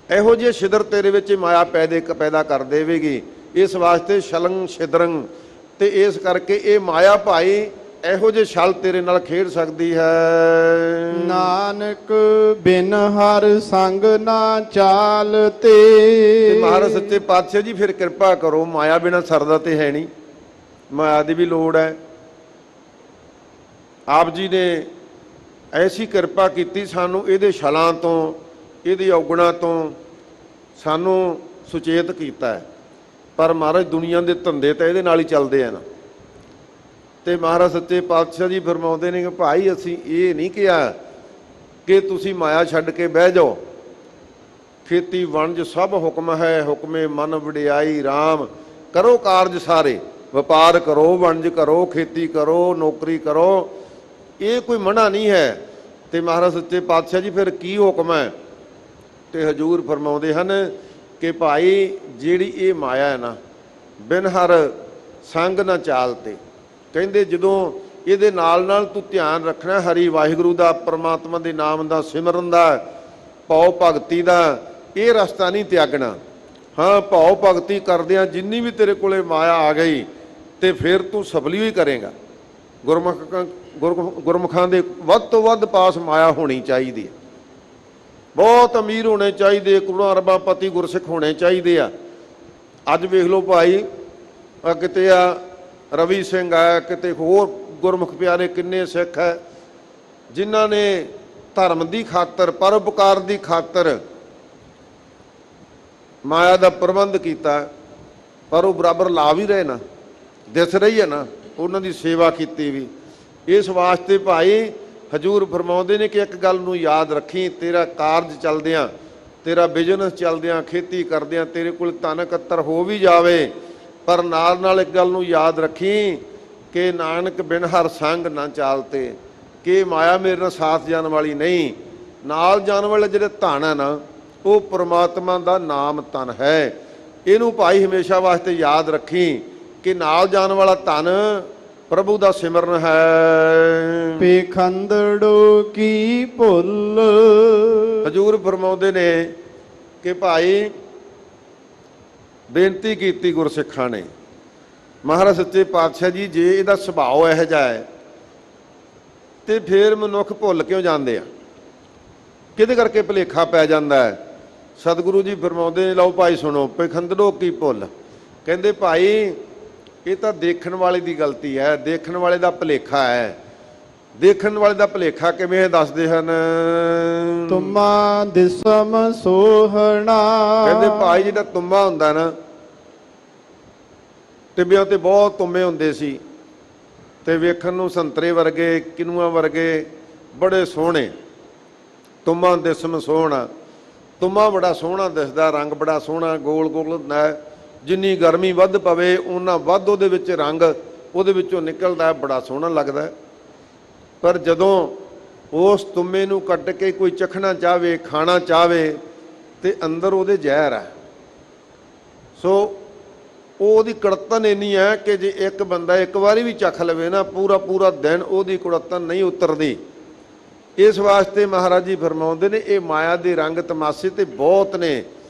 ਇਹੋ ਜਿਹੇ ਛਿਦਰ ਤੇਰੇ ਵਿੱਚ ਮਾਇਆ ਪੈਦਾ ਕਰ ਦੇਵੇਗੀ। ਇਸ ਵਾਸਤੇ ਛਲੰ ਛਿਦਰੰ, ਤੇ ਇਸ ਕਰਕੇ ਇਹ ਮਾਇਆ ਭਾਈ ਇਹੋ ਜਿਹੇ ਛਲ ਤੇਰੇ ਨਾਲ ਖੇਡ ਸਕਦੀ ਹੈ। ਨਾਨਕ ਬਿਨ ਹਰ ਸੰਗ ਨਾ ਚਾਲ ਤੇ। ਮਹਾਰਾਜ ਸੱਚੇ ਪਾਤਸ਼ਾਹ ਜੀ ਫਿਰ ਕਿਰਪਾ ਕਰੋ, ਮਾਇਆ ਬਿਨਾਂ ਸਰਦਾ ਤੇ ਹੈ ਨਹੀਂ, ਮਾਇਆ ਦੀ ਵੀ ਲੋੜ ਹੈ। ਆਪ ਜੀ ਨੇ ਐਸੀ ਕਿਰਪਾ ਕੀਤੀ ਸਾਨੂੰ, ਇਹਦੇ ਛਲਾਂ ਤੋਂ, ਇਹਦੀ ਔਗਣਾਂ ਤੋਂ ਸਾਨੂੰ ਸੁਚੇਤ ਕੀਤਾ ਹੈ। ਪਰ ਮਹਾਰਾਜ ਦੁਨੀਆ ਦੇ ਧੰਦੇ ਤਾਂ ਇਹਦੇ ਨਾਲ ਹੀ ਚੱਲਦੇ ਆ ਨਾ। ਤੇ ਮਹਾਰਾਜ ਸੱਚੇ ਪਾਤਸ਼ਾਹ ਜੀ ਫਰਮਾਉਂਦੇ ਨੇ ਕਿ ਭਾਈ ਅਸੀਂ ਇਹ ਨਹੀਂ ਕਿਹਾ ਕਿ ਤੁਸੀਂ ਮਾਇਆ ਛੱਡ ਕੇ ਬਹਿ ਜਾਓ। ਖੇਤੀ ਵਣਜ ਸਭ ਹੁਕਮ ਹੈ, ਹੁਕਮੇ ਮਨ ਵਡਿਆਈ RAM। ਕਰੋ ਕਾਰਜ ਸਾਰੇ, ਵਪਾਰ ਕਰੋ, ਵਣਜ ਕਰੋ, ਖੇਤੀ ਕਰੋ, ਨੌਕਰੀ ਕਰੋ, ਇਹ ਕੋਈ ਮਨਾ ਨਹੀਂ ਹੈ। ਤੇ ਮਹਾਰਾਜ ਸੱਚੇ ਪਾਤਸ਼ਾਹ ਜੀ ਫਿਰ ਕੀ ਹੁਕਮ ਹੈ? ਤੇ ਹਜੂਰ ਫਰਮਾਉਂਦੇ ਹਨ ਕਿ ਭਾਈ ਜਿਹੜੀ ਇਹ ਮਾਇਆ ਹੈ ਨਾ, ਬਿਨ ਹਰ ਸੰਗ ਨਾ ਚਾਲ ਤੇ। ਕਹਿੰਦੇ ਜਦੋਂ ਇਹਦੇ ਨਾਲ ਨਾਲ ਤੂੰ ਧਿਆਨ ਰੱਖਣਾ ਹਰੀ ਵਾਹਿਗੁਰੂ ਦਾ, ਪਰਮਾਤਮਾ ਦੇ ਨਾਮ ਦਾ, ਸਿਮਰਨ ਦਾ, ਭਉ ਭਗਤੀ ਦਾ, ਇਹ ਰਸਤਾ ਨਹੀਂ ਤਿਆਗਣਾ। ਹਾਂ, ਭਉ ਭਗਤੀ ਕਰਦਿਆਂ ਜਿੰਨੀ ਵੀ ਤੇਰੇ ਕੋਲੇ ਮਾਇਆ ਆ ਗਈ ਤੇ ਫਿਰ ਤੂੰ ਸਫਲੀ ਹੀ ਕਰੇਗਾ। ਗੁਰਮੁਖਾਂ ਦੇ ਵੱਧ ਤੋਂ ਵੱਧ ਪਾਸ ਮਾਇਆ ਹੋਣੀ ਚਾਹੀਦੀ ਹੈ, ਬਹੁਤ ਅਮੀਰ ਹੋਣੇ ਚਾਹੀਦੇ, ਕਰੋੜਾਂ ਅਰਬਾਂ ਪਤੀ ਗੁਰਸਿੱਖ ਹੋਣੇ ਚਾਹੀਦੇ ਆ। ਅੱਜ ਵੇਖ ਲਓ ਭਾਈ, ਕਿਤੇ ਆ ਰਵੀ ਸਿੰਘ ਹੈ, ਕਿਤੇ ਹੋਰ ਗੁਰਮੁਖ ਪਿਆਰੇ ਕਿੰਨੇ ਸਿੱਖ ਹੈ ਜਿਨ੍ਹਾਂ ਨੇ ਧਰਮ ਦੀ ਖਾਤਰ, ਪਰਉਪਕਾਰ ਦੀ ਖਾਤਰ ਮਾਇਆ ਦਾ ਪ੍ਰਬੰਧ ਕੀਤਾ, ਪਰ ਉਹ ਬਰਾਬਰ ਲਾ ਵੀ ਰਹੇ ਨਾ, ਦਿਸ ਰਹੀ ਹੈ ਨਾ, ਉਹਨਾਂ ਦੀ ਸੇਵਾ ਕੀਤੀ ਵੀ। ਇਸ ਵਾਸਤੇ ਭਾਈ ਹਜੂਰ ਫਰਮਾਉਂਦੇ ਨੇ ਕਿ ਇੱਕ ਗੱਲ ਨੂੰ ਯਾਦ ਰੱਖੀ, ਤੇਰਾ ਕਾਰਜ ਚੱਲਦਿਆਂ, ਤੇਰਾ ਬਿਜ਼ਨਸ ਚੱਲਦਿਆਂ, ਖੇਤੀ ਕਰਦਿਆਂ ਤੇਰੇ ਕੋਲ ਧਨ ਇਕੱਤਰ ਹੋ ਵੀ ਜਾਵੇ, ਪਰ ਨਾਲ ਨਾਲ ਇੱਕ ਗੱਲ ਨੂੰ ਯਾਦ ਰੱਖੀ ਕਿ ਨਾਨਕ ਬਿਨ ਹਰ ਸੰਗ ਨਾ ਚਾਲਤੇ, ਕਿ ਮਾਇਆ ਮੇਰੇ ਨਾਲ ਸਾਥ ਜਾਣ ਵਾਲੀ ਨਹੀਂ। ਨਾਲ ਜਾਣ ਵਾਲੇ ਜਿਹੜੇ ਧਨ ਹੈ ਨਾ, ਉਹ ਪਰਮਾਤਮਾ ਦਾ ਨਾਮ ਧਨ ਹੈ। ਇਹਨੂੰ ਭਾਈ ਹਮੇਸ਼ਾ ਵਾਸਤੇ ਯਾਦ ਰੱਖੀ ਕਿ ਨਾਲ ਜਾਣ ਵਾਲਾ ਧਨ ਪ੍ਰਭੂ ਦਾ ਸਿਮਰਨ ਹੈ। ਪੇਖੰਦੜੋ ਕੀ ਭੁੱਲ। ਹਜੂਰ ਫਰਮਾਉਂਦੇ ਨੇ ਕਿ ਭਾਈ ਬੇਨਤੀ ਕੀਤੀ ਗੁਰਸਿੱਖਾਂ ਨੇ, ਮਹਾਰਾਜ ਸੱਚੇ ਪਾਤਸ਼ਾਹ ਜੀ ਜੇ ਇਹਦਾ ਸੁਭਾਅ ਇਹੋ ਜਿਹਾ ਹੈ ਤੇ ਫਿਰ ਮਨੁੱਖ ਭੁੱਲ ਕਿਉਂ ਜਾਂਦੇ ਆ? ਕਿਹਦੇ ਕਰਕੇ ਭੁਲੇਖਾ ਪੈ ਜਾਂਦਾ ਹੈ? ਸਤਿਗੁਰੂ ਜੀ ਫਰਮਾਉਂਦੇ ਨੇ, ਲਓ ਭਾਈ ਸੁਣੋ, ਪੇਖੰਦੜੋ ਕੀ ਭੁੱਲ। ਕਹਿੰਦੇ ਭਾਈ ਇਹ ਤਾਂ ਦੇਖਣ ਵਾਲੇ ਦੀ ਗਲਤੀ ਹੈ, ਦੇਖਣ ਵਾਲੇ ਦਾ ਭੁਲੇਖਾ ਹੈ। ਦੇਖਣ ਵਾਲੇ ਦਾ ਭੁਲੇਖਾ ਕਿਵੇਂ ਦੱਸਦੇ ਹਨ? ਤੁਮਾ ਦਿਸਮ ਸੋਹਣਾ। ਕਹਿੰਦੇ ਭਾਈ ਜਿਹੜਾ ਤੁੰਬਾ ਹੁੰਦਾ ਨਾ, ਟਿੱਬਿਆਂ ਤੇ ਬਹੁਤ ਤੁੰਬੇ ਹੁੰਦੇ ਸੀ ਤੇ ਵੇਖਣ ਨੂੰ ਸੰਤਰੇ ਵਰਗੇ, ਕਿਨੂਆਂ ਵਰਗੇ, ਬੜੇ ਸੋਹਣੇ। ਤੁੰਬਾ ਦਿਸਮ ਸੋਹਣਾ, ਤੁੰਬਾ ਬੜਾ ਸੋਹਣਾ ਦਿਸਦਾ, ਰੰਗ ਬੜਾ ਸੋਹਣਾ, ਗੋਲ ਗੋਲ ਹੁੰਦਾ। ਜਿੰਨੀ ਗਰਮੀ ਵੱਧ ਪਵੇ ਉਹਨਾਂ ਵੱਧ ਉਹਦੇ ਵਿੱਚ ਰੰਗ ਉਹਦੇ ਵਿੱਚੋਂ ਨਿਕਲਦਾ, ਬੜਾ ਸੋਹਣਾ ਲੱਗਦਾ। ਪਰ ਜਦੋਂ ਉਸ ਤੁੰਬੇ ਨੂੰ ਕੱਟ ਕੇ ਕੋਈ ਚਖਣਾ ਚਾਹਵੇ, ਖਾਣਾ ਚਾਹਵੇ, ਤੇ ਅੰਦਰ ਉਹਦੇ ਜ਼ਹਿਰ ਹੈ। ਸੋ ਉਹਦੀ ਕੁੜੱਤਣ ਇੰਨੀ ਹੈ ਕਿ ਜੇ ਇੱਕ ਬੰਦਾ ਇੱਕ ਵਾਰੀ ਵੀ ਚੱਖ ਲਵੇ ਨਾ, ਪੂਰਾ ਪੂਰਾ ਦਿਨ ਉਹਦੀ ਕੁੜੱਤਣ ਨਹੀਂ ਉਤਰਦੀ। ਇਸ ਵਾਸਤੇ ਮਹਾਰਾਜ ਜੀ ਫਰਮਾਉਂਦੇ ਨੇ, ਇਹ ਮਾਇਆ ਦੇ ਰੰਗ ਤਮਾਸ਼ੇ ਤੇ ਬਹੁਤ ਨੇ।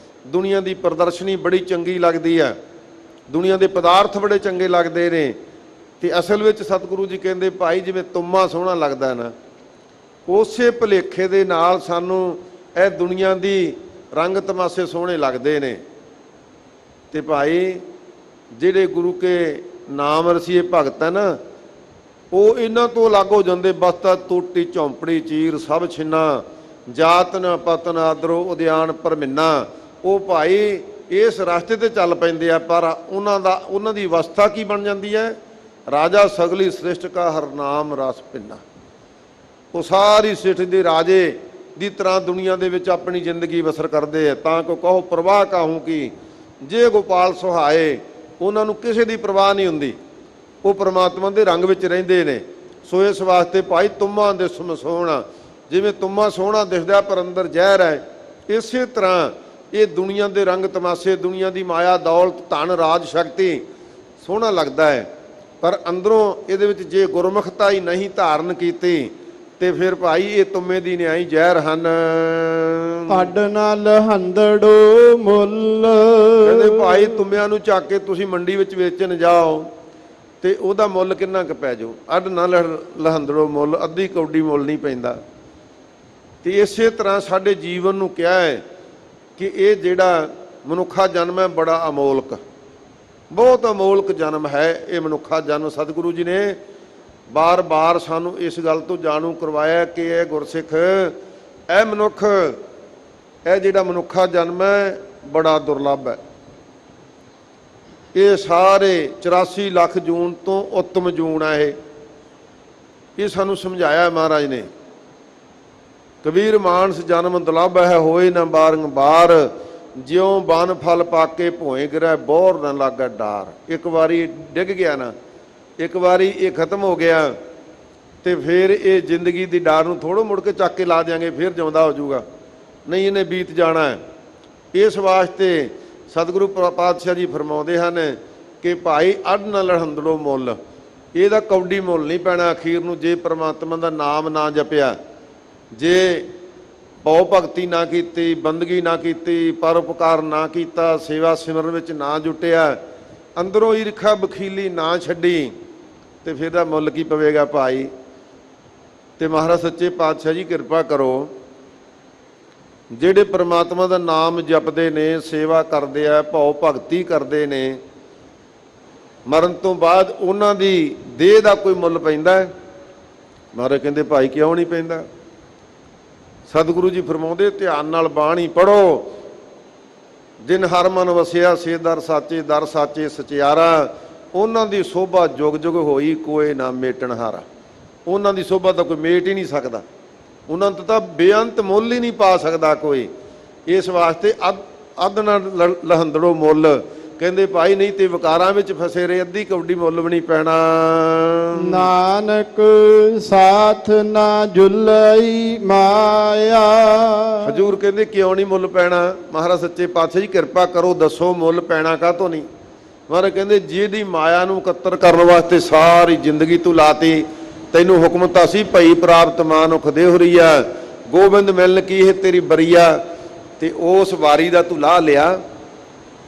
ਦੁਨੀਆ ਦੀ ਪ੍ਰਦਰਸ਼ਨੀ ਬੜੀ ਚੰਗੀ ਲੱਗਦੀ ਹੈ, ਦੁਨੀਆ ਦੇ ਪਦਾਰਥ ਬੜੇ ਚੰਗੇ ਲੱਗਦੇ ਨੇ, ਤੇ ਅਸਲ ਵਿੱਚ ਸਤਿਗੁਰੂ ਜੀ ਕਹਿੰਦੇ ਭਾਈ ਜਿਵੇਂ ਤੁੰਮਾ ਸੋਹਣਾ ਲੱਗਦਾ ਨਾ, ਉਸੇ ਭੁਲੇਖੇ ਦੇ ਨਾਲ ਸਾਨੂੰ ਇਹ ਦੁਨੀਆ ਦੀ ਰੰਗ ਤਮਾਸ਼ੇ ਸੋਹਣੇ ਲੱਗਦੇ ਨੇ। ਤੇ ਭਾਈ ਜਿਹੜੇ ਗੁਰੂ ਕੇ ਨਾਮ ਰਸੀਏ ਭਗਤ ਹੈ ਨਾ, ਉਹ ਇਹਨਾਂ ਤੋਂ ਅਲੱਗ ਹੋ ਜਾਂਦੇ। ਬਸਤਾ ਟੂਟੀ ਝੌਂਪੜੀ ਚੀਰ ਸਭ ਛਿੰਨਾ, ਜਾਤ ਨ ਪਤਨ ਆਦਰੋ ਉਦਿਆਨ ਪਰਮਿੰਨਾ। ਉਹ ਭਾਈ ਇਸ ਰਸਤੇ ਤੇ ਚੱਲ ਪੈਂਦੇ ਆ, ਪਰ ਉਹਨਾਂ ਦੀ ਅਵਸਥਾ ਕੀ ਬਣ ਜਾਂਦੀ ਹੈ? ਰਾਜਾ ਸਗਲੀ ਸ੍ਰਿਸ਼ਟ ਕਾ ਹਰ ਨਾਮ ਰਸ ਪਿੰਨਾ। ਉਹ ਸਾਰੀ ਸਿੱਠ ਦੇ ਰਾਜੇ ਦੀ ਤਰ੍ਹਾਂ ਦੁਨੀਆ ਦੇ ਵਿੱਚ ਆਪਣੀ ਜ਼ਿੰਦਗੀ ਬਸਰ ਕਰਦੇ ਆ। ਤਾਂ ਕੋ ਕਹੋ ਪ੍ਰਵਾਹ ਕਾਹੂ ਕੀ, ਜੇ ਗੋਪਾਲ ਸੁਹਾਏ, ਉਹਨਾਂ ਨੂੰ ਕਿਸੇ ਦੀ ਪ੍ਰਵਾਹ ਨਹੀਂ ਹੁੰਦੀ, ਉਹ ਪ੍ਰਮਾਤਮਾ ਦੇ ਰੰਗ ਵਿੱਚ ਰਹਿੰਦੇ ਨੇ। ਸੋ ਇਸ ਵਾਸਤੇ ਭਾਈ ਤੁਮਾਂ ਦਿਸਮ ਸੋਹਣਾ, ਜਿਵੇਂ ਤੁਮਾ ਸੋਹਣਾ ਦਿਖਦਾ ਪਰ ਅੰਦਰ ਜ਼ਹਿਰ ਹੈ, ਇਸੇ ਤਰ੍ਹਾਂ ਇਹ ਦੁਨੀਆ ਦੇ ਰੰਗ ਤਮਾਸ਼ੇ, ਦੁਨੀਆ ਦੀ ਮਾਇਆ, ਦੌਲਤ, ਧਨ, ਰਾਜ, ਸ਼ਕਤੀ ਸੋਹਣਾ ਲੱਗਦਾ ਹੈ, ਪਰ ਅੰਦਰੋਂ ਇਹਦੇ ਵਿੱਚ ਜੇ ਗੁਰਮੁਖਤਾ ਹੀ ਨਹੀਂ ਧਾਰਨ ਕੀਤੀ ਤੇ ਫਿਰ ਭਾਈ ਇਹ ਤੁਮੇ ਦੀ ਨਿਆਈ ਜ਼ਹਿਰ ਹਨ। ਅੱਡ ਨਾਲ ਹੰਦੜੋ ਮੁੱਲ, ਕਹਿੰਦੇ ਭਾਈ ਤੁਮਿਆਂ ਨੂੰ ਚੱਕ ਕੇ ਤੁਸੀਂ ਮੰਡੀ ਵਿੱਚ ਵੇਚਣ ਜਾਓ ਤੇ ਉਹਦਾ ਮੁੱਲ ਕਿੰਨਾ ਕੁ ਪੈ ਜਾਊ। ਅੱਡ ਨਾਲ ਲਹੰਦੜੋ ਮੁੱਲ, ਅੱਧੀ ਕੌਡੀ ਮੁੱਲ ਨਹੀਂ ਪੈਂਦਾ। ਤੇ ਇਸੇ ਤਰ੍ਹਾਂ ਸਾਡੇ ਜੀਵਨ ਨੂੰ ਕਿਹਾ ਹੈ ਕਿ ਇਹ ਜਿਹੜਾ ਮਨੁੱਖਾ ਜਨਮ ਹੈ ਬੜਾ ਅਮੋਲਕ, ਬਹੁਤ ਅਮੋਲਕ ਜਨਮ ਹੈ ਇਹ ਮਨੁੱਖਾ ਜਨਮ। ਸਤਿਗੁਰੂ ਜੀ ਨੇ ਬਾਰ-ਬਾਰ ਸਾਨੂੰ ਇਸ ਗੱਲ ਤੋਂ ਜਾਣੂ ਕਰਵਾਇਆ ਕਿ ਇਹ ਗੁਰਸਿੱਖ, ਇਹ ਮਨੁੱਖ, ਇਹ ਜਿਹੜਾ ਮਨੁੱਖਾ ਜਨਮ ਹੈ ਬੜਾ ਦੁਰਲੱਭ ਹੈ। ਇਹ ਸਾਰੇ 84 ਲੱਖ ਜੂਨ ਤੋਂ ਉੱਤਮ ਜੂਨ ਹੈ। ਇਹ ਸਾਨੂੰ ਸਮਝਾਇਆ ਮਹਾਰਾਜ ਨੇ। ਕਬੀਰ ਮਾਨਸ ਜਨਮ ਦੁਰਲੱਭ ਹੈ, ਹੋਏ ਨਾ ਬਾਰੰਬਾਰ, ਜਿਉਂ ਬਨ ਫਲ ਪਾਕੇ ਭੋਏ ਗਿਰੈ, ਬੋਰ ਨਾ ਲਾਗਾ ਡਾਰ। ਇੱਕ ਵਾਰੀ ਡਿੱਗ ਗਿਆ ਨਾ, ਇੱਕ ਵਾਰੀ ਇਹ ਖਤਮ ਹੋ ਗਿਆ ਤੇ ਫਿਰ ਇਹ ਜ਼ਿੰਦਗੀ ਦੀ ਡਾਰ ਨੂੰ ਥੋੜ੍ਹਾ ਮੁੜ ਕੇ ਚੱਕ ਕੇ ਲਾ ਦਿਆਂਗੇ, ਫਿਰ ਜਿਉਂਦਾ ਹੋ ਜਾਊਗਾ, ਨਹੀਂ ਇਹਨੇ ਬੀਤ ਜਾਣਾ ਹੈ। ਇਸ ਵਾਸਤੇ ਸਤਿਗੁਰੂ ਪਾਤਸ਼ਾਹ ਜੀ ਫਰਮਾਉਂਦੇ ਹਨ ਕਿ ਭਾਈ ਅੱਡ ਨਾ ਲਹੰਦੜੋ ਮੁੱਲ, ਇਹਦਾ ਕੌਡੀ ਮੁੱਲ ਨਹੀਂ ਪੈਣਾ ਅਖੀਰ ਨੂੰ। ਜੇ ਪ੍ਰਮਾਤਮਾ ਦਾ ਨਾਮ ਨਾ ਜਪਿਆ, ਜੇ ਭਉ ਭਗਤੀ ਨਾ ਕੀਤੀ, ਬੰਦਗੀ ਨਾ ਕੀਤੀ, ਪਰਉਪਕਾਰ ਨਾ ਕੀਤਾ, ਸੇਵਾ ਸਿਮਰਨ ਵਿੱਚ ਨਾ ਜੁਟਿਆ, ਅੰਦਰੋਂ ਈਰਖਾ ਬਖੀਲੀ ਨਾ ਛੱਡੀ, ਤੇ ਫਿਰ ਇਹਦਾ ਮੁੱਲ ਕੀ ਪਵੇਗਾ ਭਾਈ। ਤੇ ਮਹਾਰਾਜ ਸੱਚੇ ਪਾਤਸ਼ਾਹ ਜੀ ਕਿਰਪਾ ਕਰੋ, ਜਿਹੜੇ ਪ੍ਰਮਾਤਮਾ ਦਾ ਨਾਮ ਜਪਦੇ ਨੇ, ਸੇਵਾ ਕਰਦੇ ਆ, ਭਉ ਭਗਤੀ ਕਰਦੇ ਨੇ, ਮਰਨ ਤੋਂ ਬਾਅਦ ਉਹਨਾਂ ਦੀ ਦੇਹ ਦਾ ਕੋਈ ਮੁੱਲ ਪੈਂਦਾ ਹੈ? ਮਹਾਰਾਜ ਕਹਿੰਦੇ ਭਾਈ ਕਿਉਂ ਨਹੀਂ ਪੈਂਦਾ। ਸਤਿਗੁਰੂ ਜੀ ਫਰਮਾਉਂਦੇ ਧਿਆਨ ਨਾਲ ਬਾਣੀ ਪੜ੍ਹੋ, ਜਿਨ ਹਰ ਮਨ ਵਸਿਆ ਸੇ ਦਰ ਸਾਚੇ ਸਚਿਆਰਾ, ਉਹਨਾਂ ਦੀ ਸੋਭਾ ਜੁਗ ਜੁਗ ਹੋਈ ਕੋਈ ਨਾ ਮੇਟਣ ਹਾਰਾ। ਉਹਨਾਂ ਦੀ ਸੋਭਾ ਤਾਂ ਕੋਈ ਮੇਟ ਹੀ ਨਹੀਂ ਸਕਦਾ, ਉਹਨਾਂ ਤੋਂ ਤਾਂ ਬੇਅੰਤ ਮੁੱਲ ਹੀ ਨਹੀਂ ਪਾ ਸਕਦਾ ਕੋਈ। ਇਸ ਵਾਸਤੇ ਅੱਧ ਨਾ ਲਹੰਦੜੋ ਮੁੱਲ, ਕਹਿੰਦੇ ਭਾਈ ਨਹੀਂ ਤੇ ਵਿਕਾਰਾਂ ਵਿੱਚ ਫਸੇ ਰਹੇ, ਅੱਧੀ ਕੌਡੀ ਮੁੱਲ ਵੀ ਨਹੀਂ ਪੈਣਾ। ਨਾਨਕ ਸਾਥ ਨਾ ਜੁਲਈ ਮਾਇਆ। ਹਜੂਰ ਕਹਿੰਦੇ ਕਿਉਂ ਨਹੀਂ ਮੁੱਲ ਪੈਣਾ। ਮਹਾਰਾਜ ਸੱਚੇ ਪਾਤਸ਼ਾਹ ਜੀ ਕਿਰਪਾ ਕਰੋ, ਦੱਸੋ ਮੁੱਲ ਪੈਣਾ ਕਾਹਤੋਂ ਨਹੀਂ। ਮਹਾਰਾਜ ਕਹਿੰਦੇ ਜਿਹਦੀ ਮਾਇਆ ਨੂੰ ਇਕੱਤਰ ਕਰਨ ਵਾਸਤੇ ਸਾਰੀ ਜ਼ਿੰਦਗੀ ਤੂੰ ਲਾਤੀ, ਤੈਨੂੰ ਹੁਕਮ ਤਾਂ ਸੀ ਭਈ ਪ੍ਰਾਪਤ ਮਾਨੁਖ ਦੇਹੁਰੀਆ, ਗੋਬਿੰਦ ਮਿਲਨ ਕੀ ਇਹ ਤੇਰੀ ਬਰੀਆ, ਤੇ ਉਸ ਵਾਰੀ ਦਾ ਤੂੰ ਲਾਹ ਲਿਆ।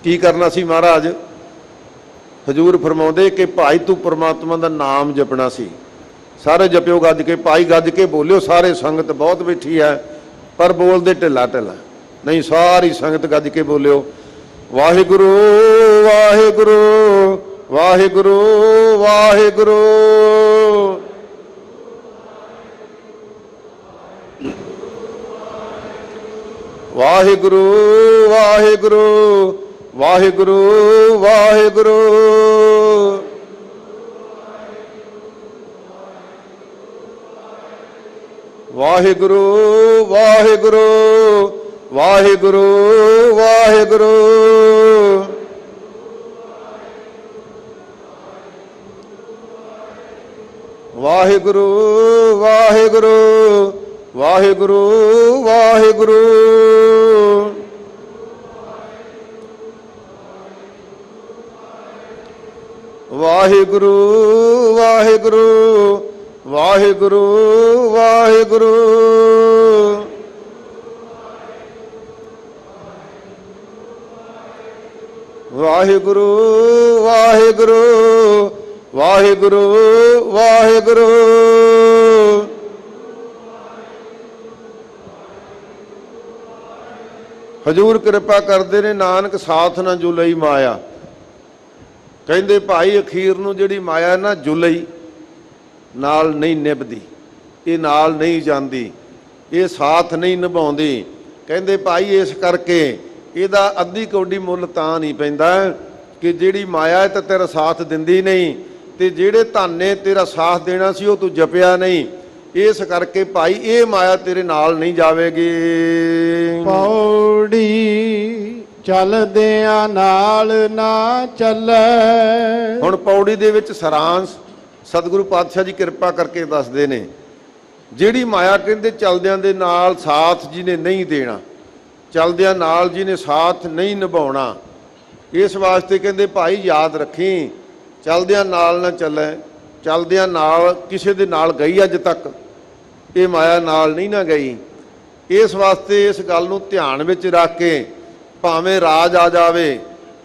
ਕੀ ਕਰਨਾ ਸੀ ਮਹਾਰਾਜ? ਹਜੂਰ ਫਰਮਾਉਂਦੇ ਕਿ ਭਾਈ ਤੂੰ ਪ੍ਰਮਾਤਮਾ ਦਾ ਨਾਮ ਜਪਣਾ ਸੀ। ਸਾਰੇ ਜਪਿਓ ਗੱਜ ਕੇ, ਭਾਈ ਗੱਜ ਕੇ ਬੋਲਿਓ, ਸਾਰੇ ਸੰਗਤ ਬਹੁਤ ਬੈਠੀ ਹੈ ਪਰ ਬੋਲਦੇ ਢਿੱਲਾ ਢਿੱਲਾ ਨਹੀਂ, ਸਾਰੀ ਸੰਗਤ ਗੱਜ ਕੇ ਬੋਲਿਓ, ਵਾਹਿਗੁਰੂ ਵਾਹਿਗੁਰੂ ਵਾਹਿਗੁਰੂ ਵਾਹਿਗੁਰੂ। ਵਾਹਿਗੁਰੂ ਵਾਹਿਗੁਰੂ ਵਾਹਿਗੁਰੂ ਵਾਹਿਗੁਰੂ। ਵਾਹਿਗੁਰੂ ਵਾਹਿਗੁਰੂ ਵਾਹਿਗੁਰੂ ਵਾਹਿਗੁਰੂ। ਵਾਹਿਗੁਰੂ ਵਾਹਿਗੁਰੂ ਵਾਹਿਗੁਰੂ ਵਾਹਿਗੁਰੂ। ਵਾਹਿਗੁਰੂ ਵਾਹਿਗੁਰੂ ਵਾਹਿਗੁਰੂ ਵਾਹਿਗੁਰੂ। ਵਾਹਿਗੁਰੂ ਵਾਹਿਗੁਰੂ ਵਾਹਿਗੁਰੂ ਵਾਹਿਗੁਰੂ। ਹਜੂਰ ਕਿਰਪਾ ਕਰਦੇ ਨੇ, ਨਾਨਕ ਸਾਥ ਨਾ ਜੁਲਈ ਮਾਇਆ। ਕਹਿੰਦੇ ਭਾਈ ਅਖੀਰ ਨੂੰ ਜਿਹੜੀ ਮਾਇਆ ਨਾ ਜੁਲਈ ਨਾਲ ਨਹੀਂ ਨਿਭਦੀ, ਇਹ ਨਾਲ ਨਹੀਂ ਜਾਂਦੀ, ਇਹ ਸਾਥ ਨਹੀਂ ਨਿਭਾਉਂਦੀ। ਕਹਿੰਦੇ ਭਾਈ ਇਸ ਕਰਕੇ ਇਹਦਾ ਅੱਧੀ ਕੌਡੀ ਮੁੱਲ ਤਾਂ ਨਹੀਂ ਪੈਂਦਾ ਕਿ ਜਿਹੜੀ ਮਾਇਆ ਤਾਂ ਤੇਰਾ ਸਾਥ ਦਿੰਦੀ ਨਹੀਂ, ਤੇ ਜਿਹੜੇ ਧਨ ਨੇ ਤੇਰਾ ਸਾਥ ਦੇਣਾ ਸੀ ਉਹ ਤੂੰ ਜਪਿਆ ਨਹੀਂ। ਇਸ ਕਰਕੇ ਭਾਈ ਇਹ ਮਾਇਆ ਤੇਰੇ ਨਾਲ ਨਹੀਂ ਜਾਵੇਗੀ। ਪੌੜੀ ਚਲਦਿਆਂ ਨਾਲ ਨਾ ਚੱਲੈ। ਹੁਣ ਪੌੜੀ ਦੇ ਵਿੱਚ ਸਾਰਾਂਸ਼ ਸਤਿਗੁਰੂ ਪਾਤਸ਼ਾਹ ਜੀ ਕਿਰਪਾ ਕਰਕੇ ਦੱਸਦੇ ਨੇ, ਜਿਹੜੀ ਮਾਇਆ ਕਹਿੰਦੇ ਚਲਦਿਆਂ ਦੇ ਨਾਲ ਸਾਥ ਜਿਹਨੇ ਨਹੀਂ ਦੇਣਾ, ਚਲਦਿਆਂ ਨਾਲ ਜਿਹਨੇ ਸਾਥ ਨਹੀਂ ਨਿਭਾਉਣਾ, ਇਸ ਵਾਸਤੇ ਕਹਿੰਦੇ ਭਾਈ ਯਾਦ ਰੱਖੀ, ਚਲਦਿਆਂ ਨਾਲ ਨਾ ਚੱਲੈ। ਚਲਦਿਆਂ ਨਾਲ ਕਿਸੇ ਦੇ ਨਾਲ ਗਈ ਅੱਜ ਤੱਕ, ਇਹ ਮਾਇਆ ਨਾਲ ਨਹੀਂ ਨਾ ਗਈ। ਇਸ ਵਾਸਤੇ ਇਸ ਗੱਲ ਨੂੰ ਧਿਆਨ ਵਿੱਚ ਰੱਖ ਕੇ, ਭਾਵੇਂ ਰਾਜ ਆ ਜਾਵੇ,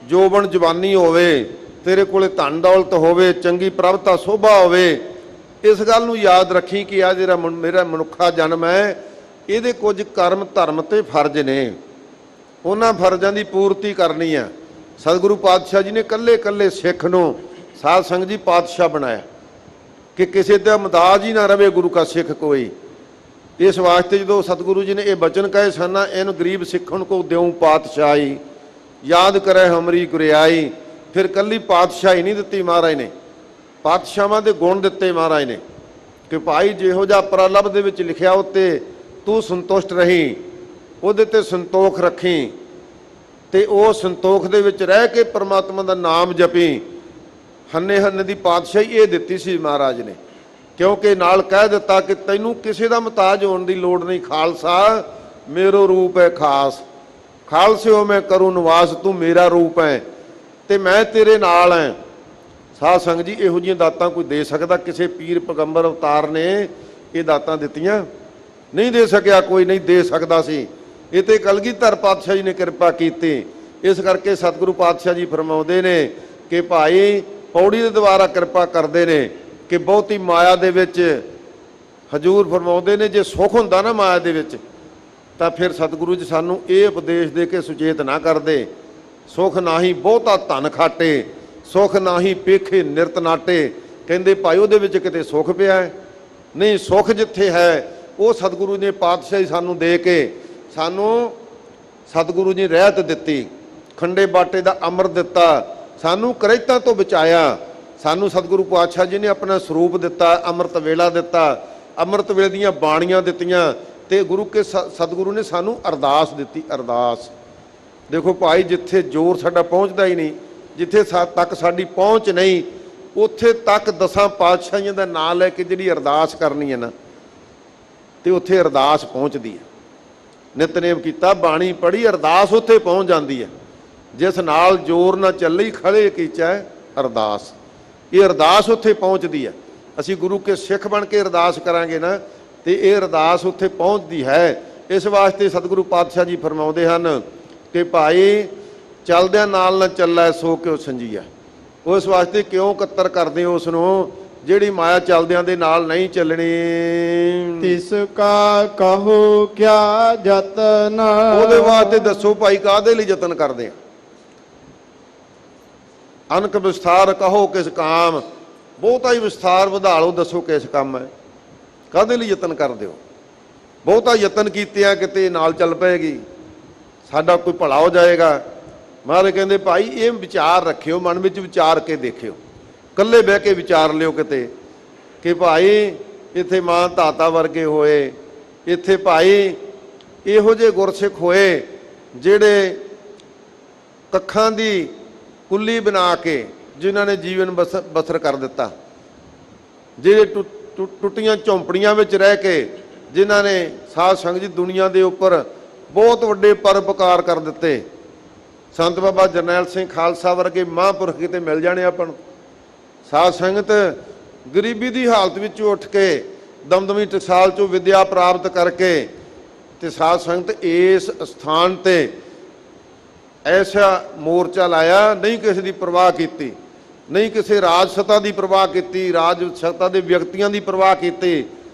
ਜੋਬਨ ਜਵਾਨੀ ਹੋਵੇ, ਤੇਰੇ ਕੋਲੇ ਧਨ ਦੌਲਤ ਹੋਵੇ, ਚੰਗੀ ਪ੍ਰਭਤਾ ਸੋਭਾ ਹੋਵੇ, ਇਸ ਗੱਲ ਨੂੰ ਯਾਦ ਰੱਖੀ ਕਿ ਆ ਜਿਹੜਾ ਮੇਰਾ ਮਨੁੱਖਾ ਜਨਮ ਹੈ, ਇਹਦੇ ਕੁਝ ਕਰਮ ਧਰਮ ਤੇ ਫਰਜ਼ ਨੇ, ਉਹਨਾਂ ਫਰਜ਼ਾਂ ਦੀ ਪੂਰਤੀ ਕਰਨੀ ਆ। ਸਤਿਗੁਰੂ ਪਾਤਸ਼ਾਹ ਜੀ ਨੇ ਕੱਲੇ ਕੱਲੇ ਸਿੱਖ ਨੂੰ ਸਾਧ ਸੰਗਤ ਜੀ ਪਾਤਸ਼ਾਹ ਬਣਾਇਆ ਕਿ ਕਿਸੇ ਦਾ ਮੁਤਾਜ ਹੀ ਨਾ ਰਵੇ ਗੁਰੂ ਕਾ ਸਿੱਖ ਕੋਈ। ਇਸ ਵਾਸਤੇ ਜਦੋਂ ਸਤਿਗੁਰੂ ਜੀ ਨੇ ਇਹ ਬਚਨ ਕਹੇ ਸਨ, ਇਹਨੂੰ ਗਰੀਬ ਸਿੱਖਣ ਕੋ ਦਿਉ ਪਾਤਸ਼ਾਹੀ, ਯਾਦ ਕਰੇ ਹਮਰੀ ਗੁਰਿਆਈ। ਫਿਰ ਕੱਲੀ ਪਾਤਸ਼ਾਹੀ ਨਹੀਂ ਦਿੱਤੀ ਮਹਾਰਾਜ ਨੇ, ਪਾਤਸ਼ਾਹਾਂ ਦੇ ਗੁਣ ਦਿੱਤੇ ਮਹਾਰਾਜ ਨੇ ਕਿ ਭਾਈ ਜਿਹੋ ਜਿਹਾ ਪ੍ਰਲਭ ਦੇ ਵਿੱਚ ਲਿਖਿਆ ਉੱਤੇ ਤੂੰ ਸੰਤੁਸ਼ਟ ਰਹੀ, ਉਹਦੇ ਤੇ ਸੰਤੋਖ ਰੱਖੀ, ਤੇ ਉਹ ਸੰਤੋਖ ਦੇ ਵਿੱਚ ਰਹਿ ਕੇ ਪਰਮਾਤਮਾ ਦਾ ਨਾਮ ਜਪੀ। ਹੰਨੇ ਹੰਨੇ ਦੀ ਪਾਤਸ਼ਾਹੀ ਇਹ ਦਿੱਤੀ ਸੀ ਮਹਾਰਾਜ ਨੇ, ਕਿਉਂਕਿ ਨਾਲ ਕਹਿ ਦਿੱਤਾ ਕਿ ਤੈਨੂੰ ਕਿਸੇ ਦਾ ਮੁਤਾਜ ਹੋਣ ਦੀ ਲੋੜ ਨਹੀਂ। ਖਾਲਸਾ ਮੇਰੋ ਰੂਪ ਹੈ ਖਾਸ, ਖਾਲਸਿਓ ਮੈਂ ਕਰੂੰ ਨਿਵਾਸ, ਤੂੰ ਮੇਰਾ ਰੂਪ ਹੈ ਤੇ ਮੈਂ ਤੇਰੇ ਨਾਲ ਹੈ। ਸਾਧ ਸੰਗਤ ਜੀ ਇਹੋ ਜਿਹੀਆਂ ਦਾਤਾਂ ਕੋਈ ਦੇ ਸਕਦਾ? ਕਿਸੇ ਪੀਰ ਪੈਗੰਬਰ ਅਵਤਾਰ ਨੇ ਇਹ ਦਾਤਾਂ ਦਿੱਤੀਆਂ? ਨਹੀਂ ਦੇ ਸਕਿਆ, ਕੋਈ ਨਹੀਂ ਦੇ ਸਕਦਾ ਸੀ। ਇਹ ਤੇ ਕਲਗੀਧਰ ਪਾਤਸ਼ਾਹ ਜੀ ਨੇ ਕਿਰਪਾ ਕੀਤੀ। ਇਸ ਕਰਕੇ ਸਤਿਗੁਰੂ ਪਾਤਸ਼ਾਹ ਜੀ ਫਰਮਾਉਂਦੇ ਨੇ ਕਿ ਭਾਈ ਪੌੜੀ ਦੇ ਦੁਆਰਾ ਕਿਰਪਾ ਕਰਦੇ ਨੇ ਕਿ ਬਹੁਤੀ ਮਾਇਆ ਦੇ ਵਿੱਚ, ਹਜੂਰ ਫਰਮਾਉਂਦੇ ਨੇ ਜੇ ਸੁੱਖ ਹੁੰਦਾ ਨਾ ਮਾਇਆ ਦੇ ਵਿੱਚ ਤਾਂ ਫਿਰ ਸਤਿਗੁਰੂ ਜੀ ਸਾਨੂੰ ਇਹ ਉਪਦੇਸ਼ ਦੇ ਕੇ ਸੁਚੇਤ ਨਾ ਕਰਦੇ, ਸੁੱਖ ਨਾਹੀਂ ਬਹੁਤਾ ਧਨ ਖਾਟੇ, ਸੁੱਖ ਨਾਹੀਂ ਪੇਖੇ ਨਿਰਤ ਨਾਟੇ। ਕਹਿੰਦੇ ਭਾਈ ਉਹਦੇ ਵਿੱਚ ਕਿਤੇ ਸੁੱਖ ਪਿਆ ਹੈ? ਨਹੀਂ, ਸੁੱਖ ਜਿੱਥੇ ਹੈ ਉਹ ਸਤਿਗੁਰੂ ਨੇ ਪਾਤਸ਼ਾਹੀ ਸਾਨੂੰ ਦੇ ਕੇ ਸਾਨੂੰ ਸਤਿਗੁਰੂ ਜੀ ਰਹਿਤ ਦਿੱਤੀ, ਖੰਡੇ ਬਾਟੇ ਦਾ ਅੰਮ੍ਰਿਤ ਦਿੱਤਾ, ਸਾਨੂੰ ਕਰੇਤਾਂ ਤੋਂ ਬਚਾਇਆ। ਸਾਨੂੰ ਸਤਿਗੁਰੂ ਪਾਤਸ਼ਾਹ ਜੀ ਨੇ ਆਪਣਾ ਸਰੂਪ ਦਿੱਤਾ, ਅੰਮ੍ਰਿਤ ਵੇਲਾ ਦਿੱਤਾ, ਅੰਮ੍ਰਿਤ ਵੇਲੇ ਦੀਆਂ ਬਾਣੀਆਂ ਦਿੱਤੀਆਂ, ਤੇ ਗੁਰੂ ਕੇ ਸਤਿਗੁਰੂ ਨੇ ਸਾਨੂੰ ਅਰਦਾਸ ਦਿੱਤੀ। ਅਰਦਾਸ ਦੇਖੋ ਭਾਈ, ਜਿੱਥੇ ਜ਼ੋਰ ਸਾਡਾ ਪਹੁੰਚਦਾ ਹੀ ਨਹੀਂ, ਜਿੱਥੇ ਤੱਕ ਸਾਡੀ ਪਹੁੰਚ ਨਹੀਂ, ਉੱਥੇ ਤੱਕ 10 ਪਾਤਸ਼ਾਹੀਆਂ ਦਾ ਨਾਂ ਲੈ ਕੇ ਜਿਹੜੀ ਅਰਦਾਸ ਕਰਨੀ ਹੈ ਨਾ, ਤੇ ਉੱਥੇ ਅਰਦਾਸ ਪਹੁੰਚਦੀ ਹੈ। ਨਿਤਨੇਮ ਕੀਤਾ, ਬਾਣੀ ਪੜ੍ਹੀ, ਅਰਦਾਸ ਉੱਥੇ ਪਹੁੰਚ ਜਾਂਦੀ ਹੈ। ਜਿਸ ਨਾਲ ਜ਼ੋਰ ਨਾ ਚੱਲੀ ਖੜੇ ਕੀਚੈ ਅਰਦਾਸ, ਇਹ ਅਰਦਾਸ ਉੱਥੇ ਪਹੁੰਚਦੀ ਹੈ। ਅਸੀਂ ਗੁਰੂ ਕੇ ਸਿੱਖ ਬਣ ਕੇ ਅਰਦਾਸ ਕਰਾਂਗੇ ਨਾ, ਤੇ ਇਹ ਅਰਦਾਸ ਉੱਥੇ ਪਹੁੰਚਦੀ ਹੈ। ਇਸ ਵਾਸਤੇ ਸਤਿਗੁਰੂ ਪਾਤਸ਼ਾਹ ਜੀ ਫਰਮਾਉਂਦੇ ਹਨ ਕਿ ਭਾਈ ਚਲਦਿਆਂ ਨਾਲ ਨਾ ਚੱਲੈ ਸੋ ਕਿਉ ਸੰਜੀਆ। ਉਸ ਵਾਸਤੇ ਕਿਉਂ ਕੱਤਰ ਕਰਦੇ ਹੋ ਉਸ ਨੂੰ ਜਿਹੜੀ ਮਾਇਆ ਚਲਦਿਆਂ ਦੇ ਨਾਲ ਨਹੀਂ ਚੱਲਣੀ। ਤਿਸ ਕਾ ਕਹੋ ਕਿਆ ਯਤਨ, ਉਹਦੇ ਵਾਸਤੇ ਦੱਸੋ ਭਾਈ ਕਾਹਦੇ ਲਈ ਯਤਨ ਕਰਦੇ ਆ? ਅਨਕ ਵਿਸਥਾਰ ਕਹੋ ਕਿਸ ਕਾਮ, ਬਹੁਤਾ ਹੀ ਵਿਸਥਾਰ ਵਧਾ ਲਓ, ਦੱਸੋ ਕਿਸ ਕੰਮ ਹੈ, ਕਾਹਦੇ ਲਈ ਯਤਨ ਕਰਦੇ ਹੋ? ਬਹੁਤਾ ਯਤਨ ਕੀਤੇ ਆ ਕਿਤੇ ਨਾਲ ਚੱਲ ਪਏਗੀ, ਸਾਡਾ ਕੋਈ ਭਲਾ ਹੋ ਜਾਏਗਾ। ਮਹਾਰਾਜ ਕਹਿੰਦੇ ਭਾਈ ਇਹ ਵਿਚਾਰ ਰੱਖਿਓ, ਮਨ ਵਿੱਚ ਵਿਚਾਰ ਕੇ ਦੇਖਿਓ, ਇਕੱਲੇ ਬਹਿ ਕੇ ਵਿਚਾਰ ਲਿਓ ਕਿਤੇ ਕਿ ਭਾਈ ਇੱਥੇ ਮਾਂ ਧਾਤਾ ਵਰਗੇ ਹੋਏ, ਇੱਥੇ ਭਾਈ ਇਹੋ ਜਿਹੇ ਗੁਰਸਿੱਖ ਹੋਏ ਜਿਹੜੇ ਕੱਖਾਂ ਦੀ ਕੁੱਲੀ ਬਣਾ ਕੇ ਜਿਨ੍ਹਾਂ ਨੇ ਜੀਵਨ ਬਸਰ ਕਰ ਦਿੱਤਾ, ਜਿਹੜੇ ਟੁੱਟੀਆਂ ਝੌਂਪੜੀਆਂ ਵਿੱਚ ਰਹਿ ਕੇ ਜਿਨ੍ਹਾਂ ਨੇ ਸਾਧ ਸੰਗਤ ਜੀ ਦੁਨੀਆ ਦੇ ਉੱਪਰ ਬਹੁਤ ਵੱਡੇ ਪਰਉਪਕਾਰ ਕਰ ਦਿੱਤੇ। ਸੰਤ ਬਾਬਾ ਜਰਨੈਲ ਸਿੰਘ ਖਾਲਸਾ ਵਰਗੇ ਮਹਾਂਪੁਰਖ ਕਿਤੇ ਮਿਲ ਜਾਣੇ ਆਪਾਂ ਨੂੰ। ਸਾਧ ਸੰਗਤ ਗਰੀਬੀ ਦੀ ਹਾਲਤ ਵਿੱਚੋਂ ਉੱਠ ਕੇ ਦਮਦਮੀ ਟਕਸਾਲ ਚੋਂ ਵਿਦਿਆ ਪ੍ਰਾਪਤ ਕਰਕੇ ਤੇ ਸਾਧ ਸੰਗਤ ਇਸ ਸਥਾਨ ਤੇ ਐਸਾ ਮੋਰਚਾ ਲਾਇਆ, ਨਹੀਂ ਕਿਸੇ ਦੀ ਪਰਵਾਹ ਕੀਤੀ, ਨਹੀਂ ਕਿਸੇ ਰਾਜ ਸੱਤਾ ਦੀ ਪਰਵਾਹ ਕੀਤੀ, ਰਾਜ ਸੱਤਾ ਦੇ ਵਿਅਕਤੀਆਂ ਦੀ ਪਰਵਾਹ ਕੀਤੀ,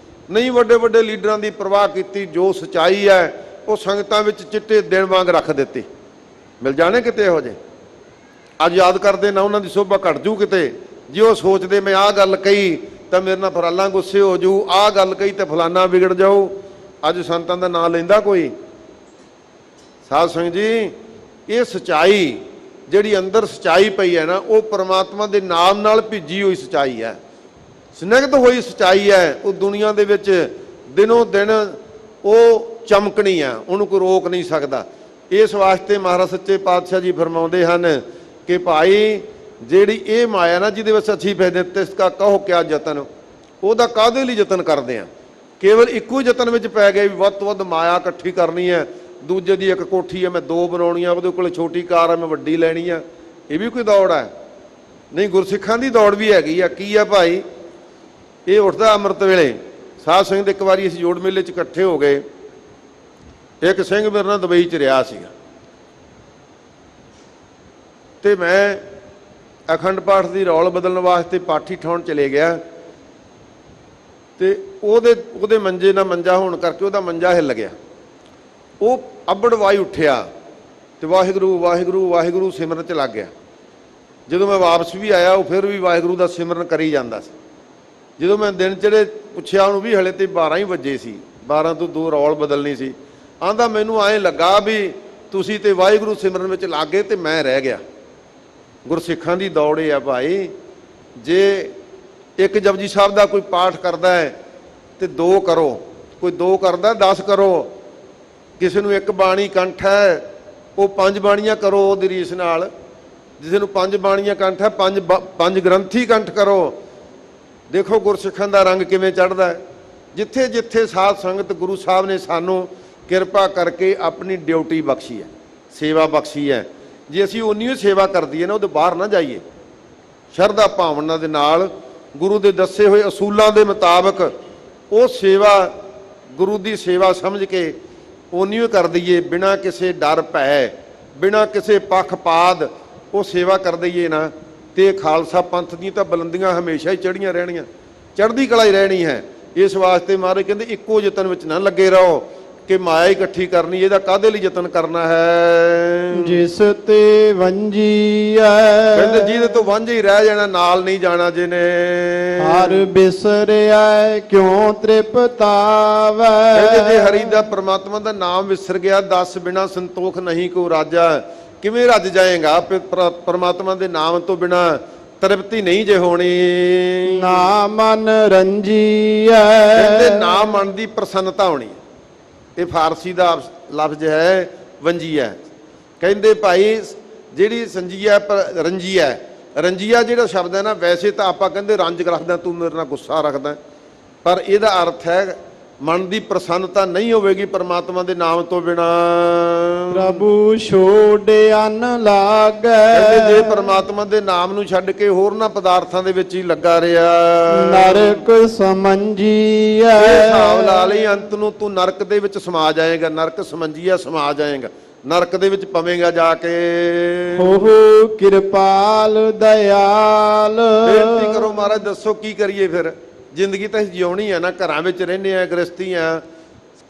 ਨਹੀਂ ਵੱਡੇ ਵੱਡੇ ਲੀਡਰਾਂ ਦੀ ਪਰਵਾਹ ਕੀਤੀ। ਜੋ ਸੱਚਾਈ ਹੈ ਉਹ ਸੰਗਤਾਂ ਵਿੱਚ ਚਿੱਟੇ ਦਿਨ ਵਾਂਗ ਰੱਖ ਦਿੱਤੀ। ਮਿਲ ਜਾਣੇ ਕਿਤੇ ਇਹੋ ਜਿਹੇ, ਅੱਜ ਯਾਦ ਕਰਦੇ ਨਾ ਉਹਨਾਂ ਦੀ ਸੋਭਾ ਘਟ ਜੂ ਕਿਤੇ। ਜੇ ਉਹ ਸੋਚਦੇ ਮੈਂ ਆਹ ਗੱਲ ਕਹੀ ਤਾਂ ਮੇਰੇ ਨਾਲ ਫਰਾਲਾ ਗੁੱਸੇ ਹੋ ਜੂ, ਆਹ ਗੱਲ ਕਹੀ ਤੇ ਫਲਾਨਾ ਵਿਗੜ ਜਾਊ। ਅੱਜ ਸੰਤਾਂ ਦਾ ਨਾਂ ਲੈਂਦਾ ਕੋਈ? ਸਾਧ ਸੰਗਤ ਜੀ, ਇਹ ਸੱਚਾਈ ਜਿਹੜੀ ਅੰਦਰ ਸੱਚਾਈ ਪਈ ਹੈ ਨਾ, ਉਹ ਪਰਮਾਤਮਾ ਦੇ ਨਾਮ ਨਾਲ ਭਿੱਜੀ ਹੋਈ ਸੱਚਾਈ ਹੈ। ਸਨਿਗਧ ਹੋਈ ਸਚਾਈ ਹੈ ਉਹ ਦੁਨੀਆ ਦੇ ਵਿੱਚ ਦਿਨੋਂ ਦਿਨ ਉਹ ਚਮਕਣੀ ਆ, ਉਹਨੂੰ ਕੋਈ ਰੋਕ ਨਹੀਂ ਸਕਦਾ। ਇਸ ਵਾਸਤੇ ਮਹਾਰਾਜ ਸੱਚੇ ਪਾਤਸ਼ਾਹ ਜੀ ਫਰਮਾਉਂਦੇ ਹਨ ਕਿ ਭਾਈ ਜਿਹੜੀ ਇਹ ਮਾਇਆ ਨਾ ਜਿਹਦੇ ਵਿੱਚ ਅਸੀਂ ਫੈਦੇ ਤਿਸ ਕਾ ਕਹੋ ਕਿਆ ਯਤਨ, ਉਹਦਾ ਕਾਹਦੇ ਲਈ ਯਤਨ ਕਰਦੇ ਆ? ਕੇਵਲ ਇੱਕੋ ਹੀ ਯਤਨ ਵਿੱਚ ਪੈ ਗਏ ਵੀ ਵੱਧ ਤੋਂ ਵੱਧ ਮਾਇਆ ਇਕੱਠੀ ਕਰਨੀ ਹੈ, ਦੂਜੇ ਦੀ ਇੱਕ ਕੋਠੀ ਹੈ ਮੈਂ ਦੋ ਬਣਾਉਣੀਆਂ, ਉਹਦੇ ਕੋਲ ਛੋਟੀ ਕਾਰ ਹੈ ਮੈਂ ਵੱਡੀ ਲੈਣੀ ਆ, ਇਹ ਵੀ ਕੋਈ ਦੌੜ ਹੈ? ਨਹੀਂ, ਗੁਰਸਿੱਖਾਂ ਦੀ ਦੌੜ ਵੀ ਹੈਗੀ ਆ। ਕੀ ਆ ਭਾਈ? ਇਹ ਉੱਠਦਾ ਅੰਮ੍ਰਿਤ ਵੇਲੇ ਸਾਧ ਸਿੰਘ ਦੇ। ਇੱਕ ਵਾਰੀ ਅਸੀਂ ਜੋੜ ਮੇਲੇ 'ਚ ਇਕੱਠੇ ਹੋ ਗਏ, ਇੱਕ ਸਿੰਘ ਮੇਰੇ ਨਾਲ ਦੁਬਈ 'ਚ ਰਿਹਾ ਸੀਗਾ ਤੇ ਮੈਂ ਅਖੰਡ ਪਾਠ ਦੀ ਰੌਲ ਬਦਲਣ ਵਾਸਤੇ ਪਾਠੀ ਠਾਉਣ ਚਲੇ ਗਿਆ ਤੇ ਉਹਦੇ ਮੰਜੇ ਨਾਲ ਮੰਜਾ ਹੋਣ ਕਰਕੇ ਉਹਦਾ ਮੰਜਾ ਹਿੱਲ ਗਿਆ। ਉਹ ਅੱਬੜ ਵਾਈ ਉੱਠਿਆ ਤੇ ਵਾਹਿਗੁਰੂ ਵਾਹਿਗੁਰੂ ਵਾਹਿਗੁਰੂ ਸਿਮਰਨ 'ਚ ਲੱਗ ਗਿਆ। ਜਦੋਂ ਮੈਂ ਵਾਪਸ ਵੀ ਆਇਆ ਉਹ ਫਿਰ ਵੀ ਵਾਹਿਗੁਰੂ ਦਾ ਸਿਮਰਨ ਕਰੀ ਜਾਂਦਾ ਸੀ। ਜਦੋਂ ਮੈਂ ਦਿਨ ਚੜੇ ਪੁੱਛਿਆ ਉਹਨੂੰ ਵੀ ਹਲੇ ਤੇ 12 ਹੀ ਵਜੇ ਸੀ, 12 ਤੋਂ 2 ਰੌਲ ਬਦਲਣੀ ਸੀ। ਆਂਦਾ ਮੈਨੂੰ ਐਂ ਲੱਗਾ ਵੀ ਤੁਸੀਂ ਤੇ ਵਾਹਿਗੁਰੂ ਸਿਮਰਨ ਵਿੱਚ ਲੱਗ ਗਏ ਤੇ ਮੈਂ ਰਹਿ ਗਿਆ। ਗੁਰਸਿੱਖਾਂ ਦੀ ਦੌੜ ਇਹ ਆ ਭਾਈ, ਜੇ ਇੱਕ ਜਪਜੀ ਸਾਹਿਬ ਦਾ ਕੋਈ ਪਾਠ ਕਰਦਾ ਹੈ ਤੇ 2 ਕਰੋ, ਕੋਈ 2 ਕਰਦਾ 10 ਕਰੋ। ਕਿਸੇ ਨੂੰ ਇੱਕ ਬਾਣੀ ਕੰਠ ਹੈ ਉਹ 5 ਬਾਣੀਆਂ ਕਰੋ ਉਹਦੀ ਰੀਸ ਨਾਲ। ਕਿਸੇ ਨੂੰ 5 ਬਾਣੀਆਂ ਕੰਠ ਹੈ 5 ਗ੍ਰੰਥੀ ਕੰਠ ਕਰੋ। ਦੇਖੋ ਗੁਰਸਿੱਖਾਂ ਦਾ ਰੰਗ ਕਿਵੇਂ ਚੜ੍ਹਦਾ ਹੈ। ਜਿੱਥੇ ਜਿੱਥੇ ਸਾਧ ਸੰਗਤ ਗੁਰੂ ਸਾਹਿਬ ਨੇ ਸਾਨੂੰ ਕਿਰਪਾ ਕਰਕੇ ਆਪਣੀ ਡਿਊਟੀ ਬਖਸ਼ੀ ਹੈ, ਸੇਵਾ ਬਖਸ਼ੀ ਹੈ, ਜੇ ਅਸੀਂ ਉਨੀ ਹੀ ਸੇਵਾ ਕਰਦੀ ਹੈ ਨਾ ਉਹਦੇ ਬਾਹਰ ਨਾ ਜਾਈਏ। ਸ਼ਰਧਾ ਭਾਵਨਾ ਦੇ ਨਾਲ ਗੁਰੂ ਦੇ ਦੱਸੇ ਹੋਏ ਅਸੂਲਾਂ ਦੇ ਮੁਤਾਬਕ ਉਹ ਸੇਵਾ ਗੁਰੂ ਦੀ ਸੇਵਾ ਸਮਝ ਕੇ ਉਨੀ ਹੀ ਕਰ ਦਈਏ, ਬਿਨਾਂ ਕਿਸੇ ਡਰ ਭੈ, ਬਿਨਾਂ ਕਿਸੇ ਪੱਖਪਾਤ ਉਹ ਸੇਵਾ ਕਰ ਦਈਏ ਨਾ, ਤੇ ਖਾਲਸਾ ਪੰਥ ਦੀਆਂ ਤਾਂ ਬੁਲੰਦੀਆਂ ਹਮੇਸ਼ਾ ਹੀ ਚੜ੍ਹੀਆਂ ਰਹਿਣੀਆਂ, ਚੜ੍ਹਦੀ ਕਲਾ ਹੀ ਰਹਿਣੀ ਹੈ। ਇਸ ਵਾਸਤੇ ਮਹਾਰਾਜ ਕਹਿੰਦੇ ਇੱਕੋ ਯਤਨ ਵਿੱਚ ਨਾ ਲੱਗੇ ਰਹੋ ਕਿ ਮਾਇਆ ਇਕੱਠੀ ਕਰਨੀ, ਇਹਦਾ ਕਾਹਦੇ ਲਈ ਯਤਨ ਕਰਨਾ ਹੈ? ਜਿਸ ਤੇ ਵੰਜੀਐ, ਕਹਿੰਦੇ ਜਿਹਦੇ ਤੋਂ ਵਾਂਝੇ ਹੀ ਰਹਿ ਜਾਣਾ, ਨਾਲ ਨਹੀਂ ਜਾਣਾ ਜਿਹਨੇ। ਹਰ ਬਿਸਰਿਐ ਕਿਉਂ ਤ੍ਰਿਪਤਾਵੈ, ਕਹਿੰਦੇ ਜੇ ਹਰੀ ਦਾ ਪ੍ਰਮਾਤਮਾ ਦਾ ਨਾਮ ਵਿਸਰ ਗਿਆ, 10 ਬਿਨਾ ਸੰਤੋਖ ਨਹੀਂ ਕੋ ਰਾਜਾ। ਕਿਵੇਂ ਰੱਜ ਜਾਏਗਾ? ਪਰਮਾਤਮਾ ਦੇ ਨਾਮ ਤੋਂ ਬਿਨਾ ਤ੍ਰਿਪਤੀ ਨਹੀਂ ਜੇ ਹੋਣੀ। ਨਾ ਮਨ ਰੰਜੀਐ, ਕਹਿੰਦੇ ਨਾ ਮਨ ਦੀ ਪ੍ਰਸੰਨਤਾ ਹੋਣੀ। ਇਹ ਫਾਰਸੀ ਦਾ ਲਫ਼ਜ਼ ਹੈ ਵੰਜੀਆ। ਕਹਿੰਦੇ ਭਾਈ ਜਿਹੜੀ ਸੰਜੀਆ ਰੰਜੀਆ, ਰੰਜੀਆ ਜਿਹੜਾ ਸ਼ਬਦ ਹੈ ਨਾ, ਵੈਸੇ ਤਾਂ ਆਪਾਂ ਕਹਿੰਦੇ ਰੰਜ ਰੱਖਦਾ, ਤੂੰ ਮੇਰੇ ਨਾਲ ਗੁੱਸਾ ਰੱਖਦਾ, ਪਰ ਇਹਦਾ ਅਰਥ ਹੈ ਮਨ ਦੀ ਪ੍ਰਸੰਨਤਾ ਨਹੀਂ ਹੋਵੇਗੀ ਪਰਮਾਤਮਾ ਦੇ ਨਾਮ ਤੋਂ ਬਿਨਾ। ਪ੍ਰਭੂ ਛੋੜ ਅੰਨ ਲਾਗੈ, ਕਹਿੰਦੇ ਜੇ ਪਰਮਾਤਮਾ ਦੇ ਨਾਮ ਨੂੰ ਛੱਡ ਕੇ ਹੋਰਨਾਂ ਪਦਾਰਥਾਂ ਦੇ ਵਿੱਚ ਹੀ ਲੱਗਾ ਰਿਹਾ, ਨਰਕ ਸਮੰਜੀਐ, ਹਿਸਾਬ ਲਾ ਲਈ ਅੰਤ ਨੂੰ ਤੂੰ ਨਰਕ ਦੇ ਵਿੱਚ ਸਮਾ ਜਾਏਗਾ। ਨਰਕ ਸਮੰਜੀਆ, ਸਮਾ ਜਾਏਗਾ, ਨਰਕ ਦੇ ਵਿੱਚ ਪਵੇਂਗਾ ਜਾ ਕੇ। ਹੋ ਕਿਰਪਾਲ ਦਇਆਲ, ਬੇਨਤੀ ਕਰੋ ਮਹਾਰਾਜ ਦੱਸੋ ਕੀ ਕਰੀਏ ਫਿਰ? ਜ਼ਿੰਦਗੀ ਤਾਂ ਜਿਉਣੀ ਹੈ ਨਾ, ਘਰਾਂ ਵਿੱਚ ਰਹਿੰਦੇ ਆ, ਗ੍ਰਸਤੀ ਆ,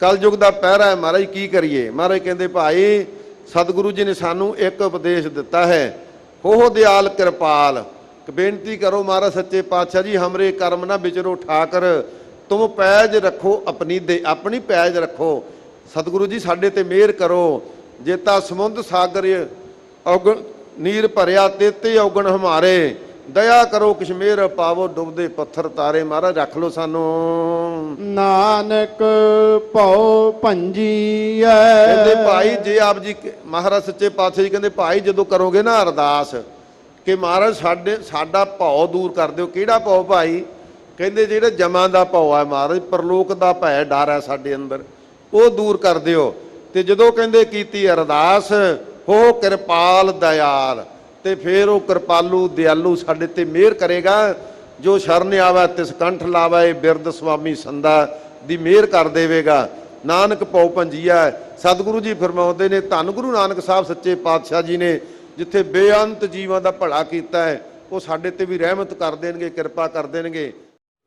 ਕਲਯੁਗ ਦਾ ਪਹਿਰਾ ਹੈ ਮਹਾਰਾਜ, ਕੀ ਕਰੀਏ? ਮਹਾਰਾਜ ਕਹਿੰਦੇ ਭਾਈ ਸਤਿਗੁਰੂ ਜੀ ਨੇ ਸਾਨੂੰ ਇੱਕ ਉਪਦੇਸ਼ ਦਿੱਤਾ ਹੈ, ਹੋ ਦਿਆਲ ਕਿਰਪਾਲ। ਬੇਨਤੀ ਕਰੋ ਮਹਾਰਾਜ ਸੱਚੇ ਪਾਤਸ਼ਾਹ ਜੀ, ਹਮਰੇ ਕਰਮ ਨਾ ਵਿਚਰੋ ਠਾਕਰ, ਤੁਮ ਪੈਜ ਰੱਖੋ ਆਪਣੀ ਪੈਜ ਰੱਖੋ। ਸਤਿਗੁਰੂ ਜੀ ਸਾਡੇ ਤੇ ਮਿਹਰ ਕਰੋ। ਜੇਤਾ ਸਮੁੰਦ ਸਾਗਰ ਔਗਣ ਨੀਰ ਭਰਿਆ ਤੇਤੇ ਔਗਣ ਹਮਾਰੇ, ਦਇਆ ਕਰੋ ਕਿਛ ਮਿਹਰ ਪਾਵੋ ਡੁੱਬਦੇ ਪੱਥਰ ਤਾਰੇ। ਮਹਾਰਾਜ ਰੱਖ ਲੋ ਸਾਨੂੰ। ਨਾਨਕ ਭਉ ਭੰਜੀਐ, ਕਹਿੰਦੇ ਭਾਈ ਜੇ ਆਪ ਜੀ ਮਹਾਰਾਜ ਸੱਚੇ ਪਾਤਸ਼ਾਹ ਜੀ ਕਹਿੰਦੇ ਭਾਈ ਜਦੋਂ ਕਰੋਗੇ ਨਾ ਅਰਦਾਸ ਕਿ ਮਹਾਰਾਜ ਸਾਡਾ ਭਉ ਦੂਰ ਕਰ ਦਿਓ। ਕਿਹੜਾ ਭਉ ਭਾਈ? ਕਹਿੰਦੇ ਜਿਹੜੇ ਜਮਾਂ ਦਾ ਭਉ ਹੈ ਮਹਾਰਾਜ, ਪਰਲੋਕ ਦਾ ਭੈ ਡਰ ਹੈ ਸਾਡੇ ਅੰਦਰ, ਉਹ ਦੂਰ ਕਰ ਦਿਓ। ਤੇ ਜਦੋਂ ਕਹਿੰਦੇ ਕੀਤੀ ਅਰਦਾਸ, ਹੋ ਕਿਰਪਾਲ ਦਇਆਲ, ਤੇ ਫਿਰ ਉਹ ਕਿਰਪਾਲੂ ਦਿਆਲੂ ਸਾਡੇ ਤੇ ਮਿਹਰ ਕਰੇਗਾ। ਜੋ ਸ਼ਰਨ ਆਵੈ ਤਿਸ ਕੰਠ ਲਾਵੈ, ਬਿਰਦ ਸੁਆਮੀ ਸੰਦਾ ਦੀ ਮਿਹਰ ਕਰ ਦੇਵੇਗਾ। ਨਾਨਕ ਭਉ ਭੰਜੀਐ। ਸਤਿਗੁਰੂ ਜੀ ਫਰਮਾਉਂਦੇ ਨੇ, ਧੰਨ ਗੁਰੂ ਨਾਨਕ ਸਾਹਿਬ ਸੱਚੇ ਪਾਤਸ਼ਾਹ ਜੀ ਨੇ ਜਿੱਥੇ ਬੇਅੰਤ ਜੀਵਾਂ ਦਾ ਭਲਾ ਕੀਤਾ ਹੈ, ਉਹ ਸਾਡੇ ਤੇ ਵੀ ਰਹਿਮਤ ਕਰ ਦੇਣਗੇ, ਕਿਰਪਾ ਕਰ ਦੇਣਗੇ।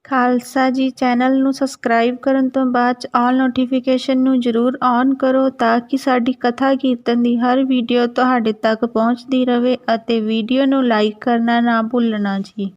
ਖਾਲਸਾ ਜੀ ਚੈਨਲ ਨੂੰ ਸਬਸਕ੍ਰਾਈਬ ਕਰਨ ਤੋਂ ਬਾਅਦ 'ਚ ਆਲ ਨੋਟੀਫਿਕੇਸ਼ਨ ਨੂੰ ਜ਼ਰੂਰ ਔਨ ਕਰੋ ਤਾਂ ਕਿ ਸਾਡੀ ਕਥਾ ਕੀਰਤਨ ਦੀ ਹਰ ਵੀਡੀਓ ਤੁਹਾਡੇ ਤੱਕ ਪਹੁੰਚਦੀ ਰਹੇ, ਅਤੇ ਵੀਡੀਓ ਨੂੰ ਲਾਈਕ ਕਰਨਾ ਨਾ ਭੁੱਲਣਾ ਜੀ।